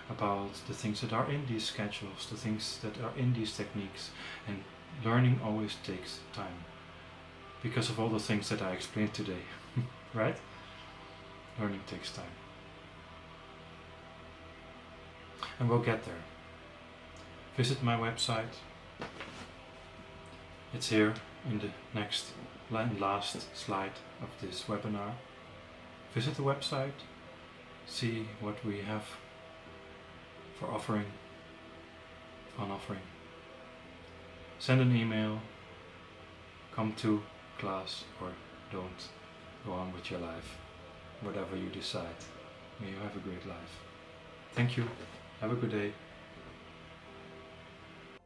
about the things that are in these schedules, the things that are in these techniques, and learning always takes time because of all the things that I explained today, right? Learning takes time. And we'll get there. Visit my website. It's here in the next last slide of this webinar. Visit the website, see what we have for offering, on offering. Send an email, come to class, or don't, go on with your life, whatever you decide. May you have a great life. Thank you, have a good day.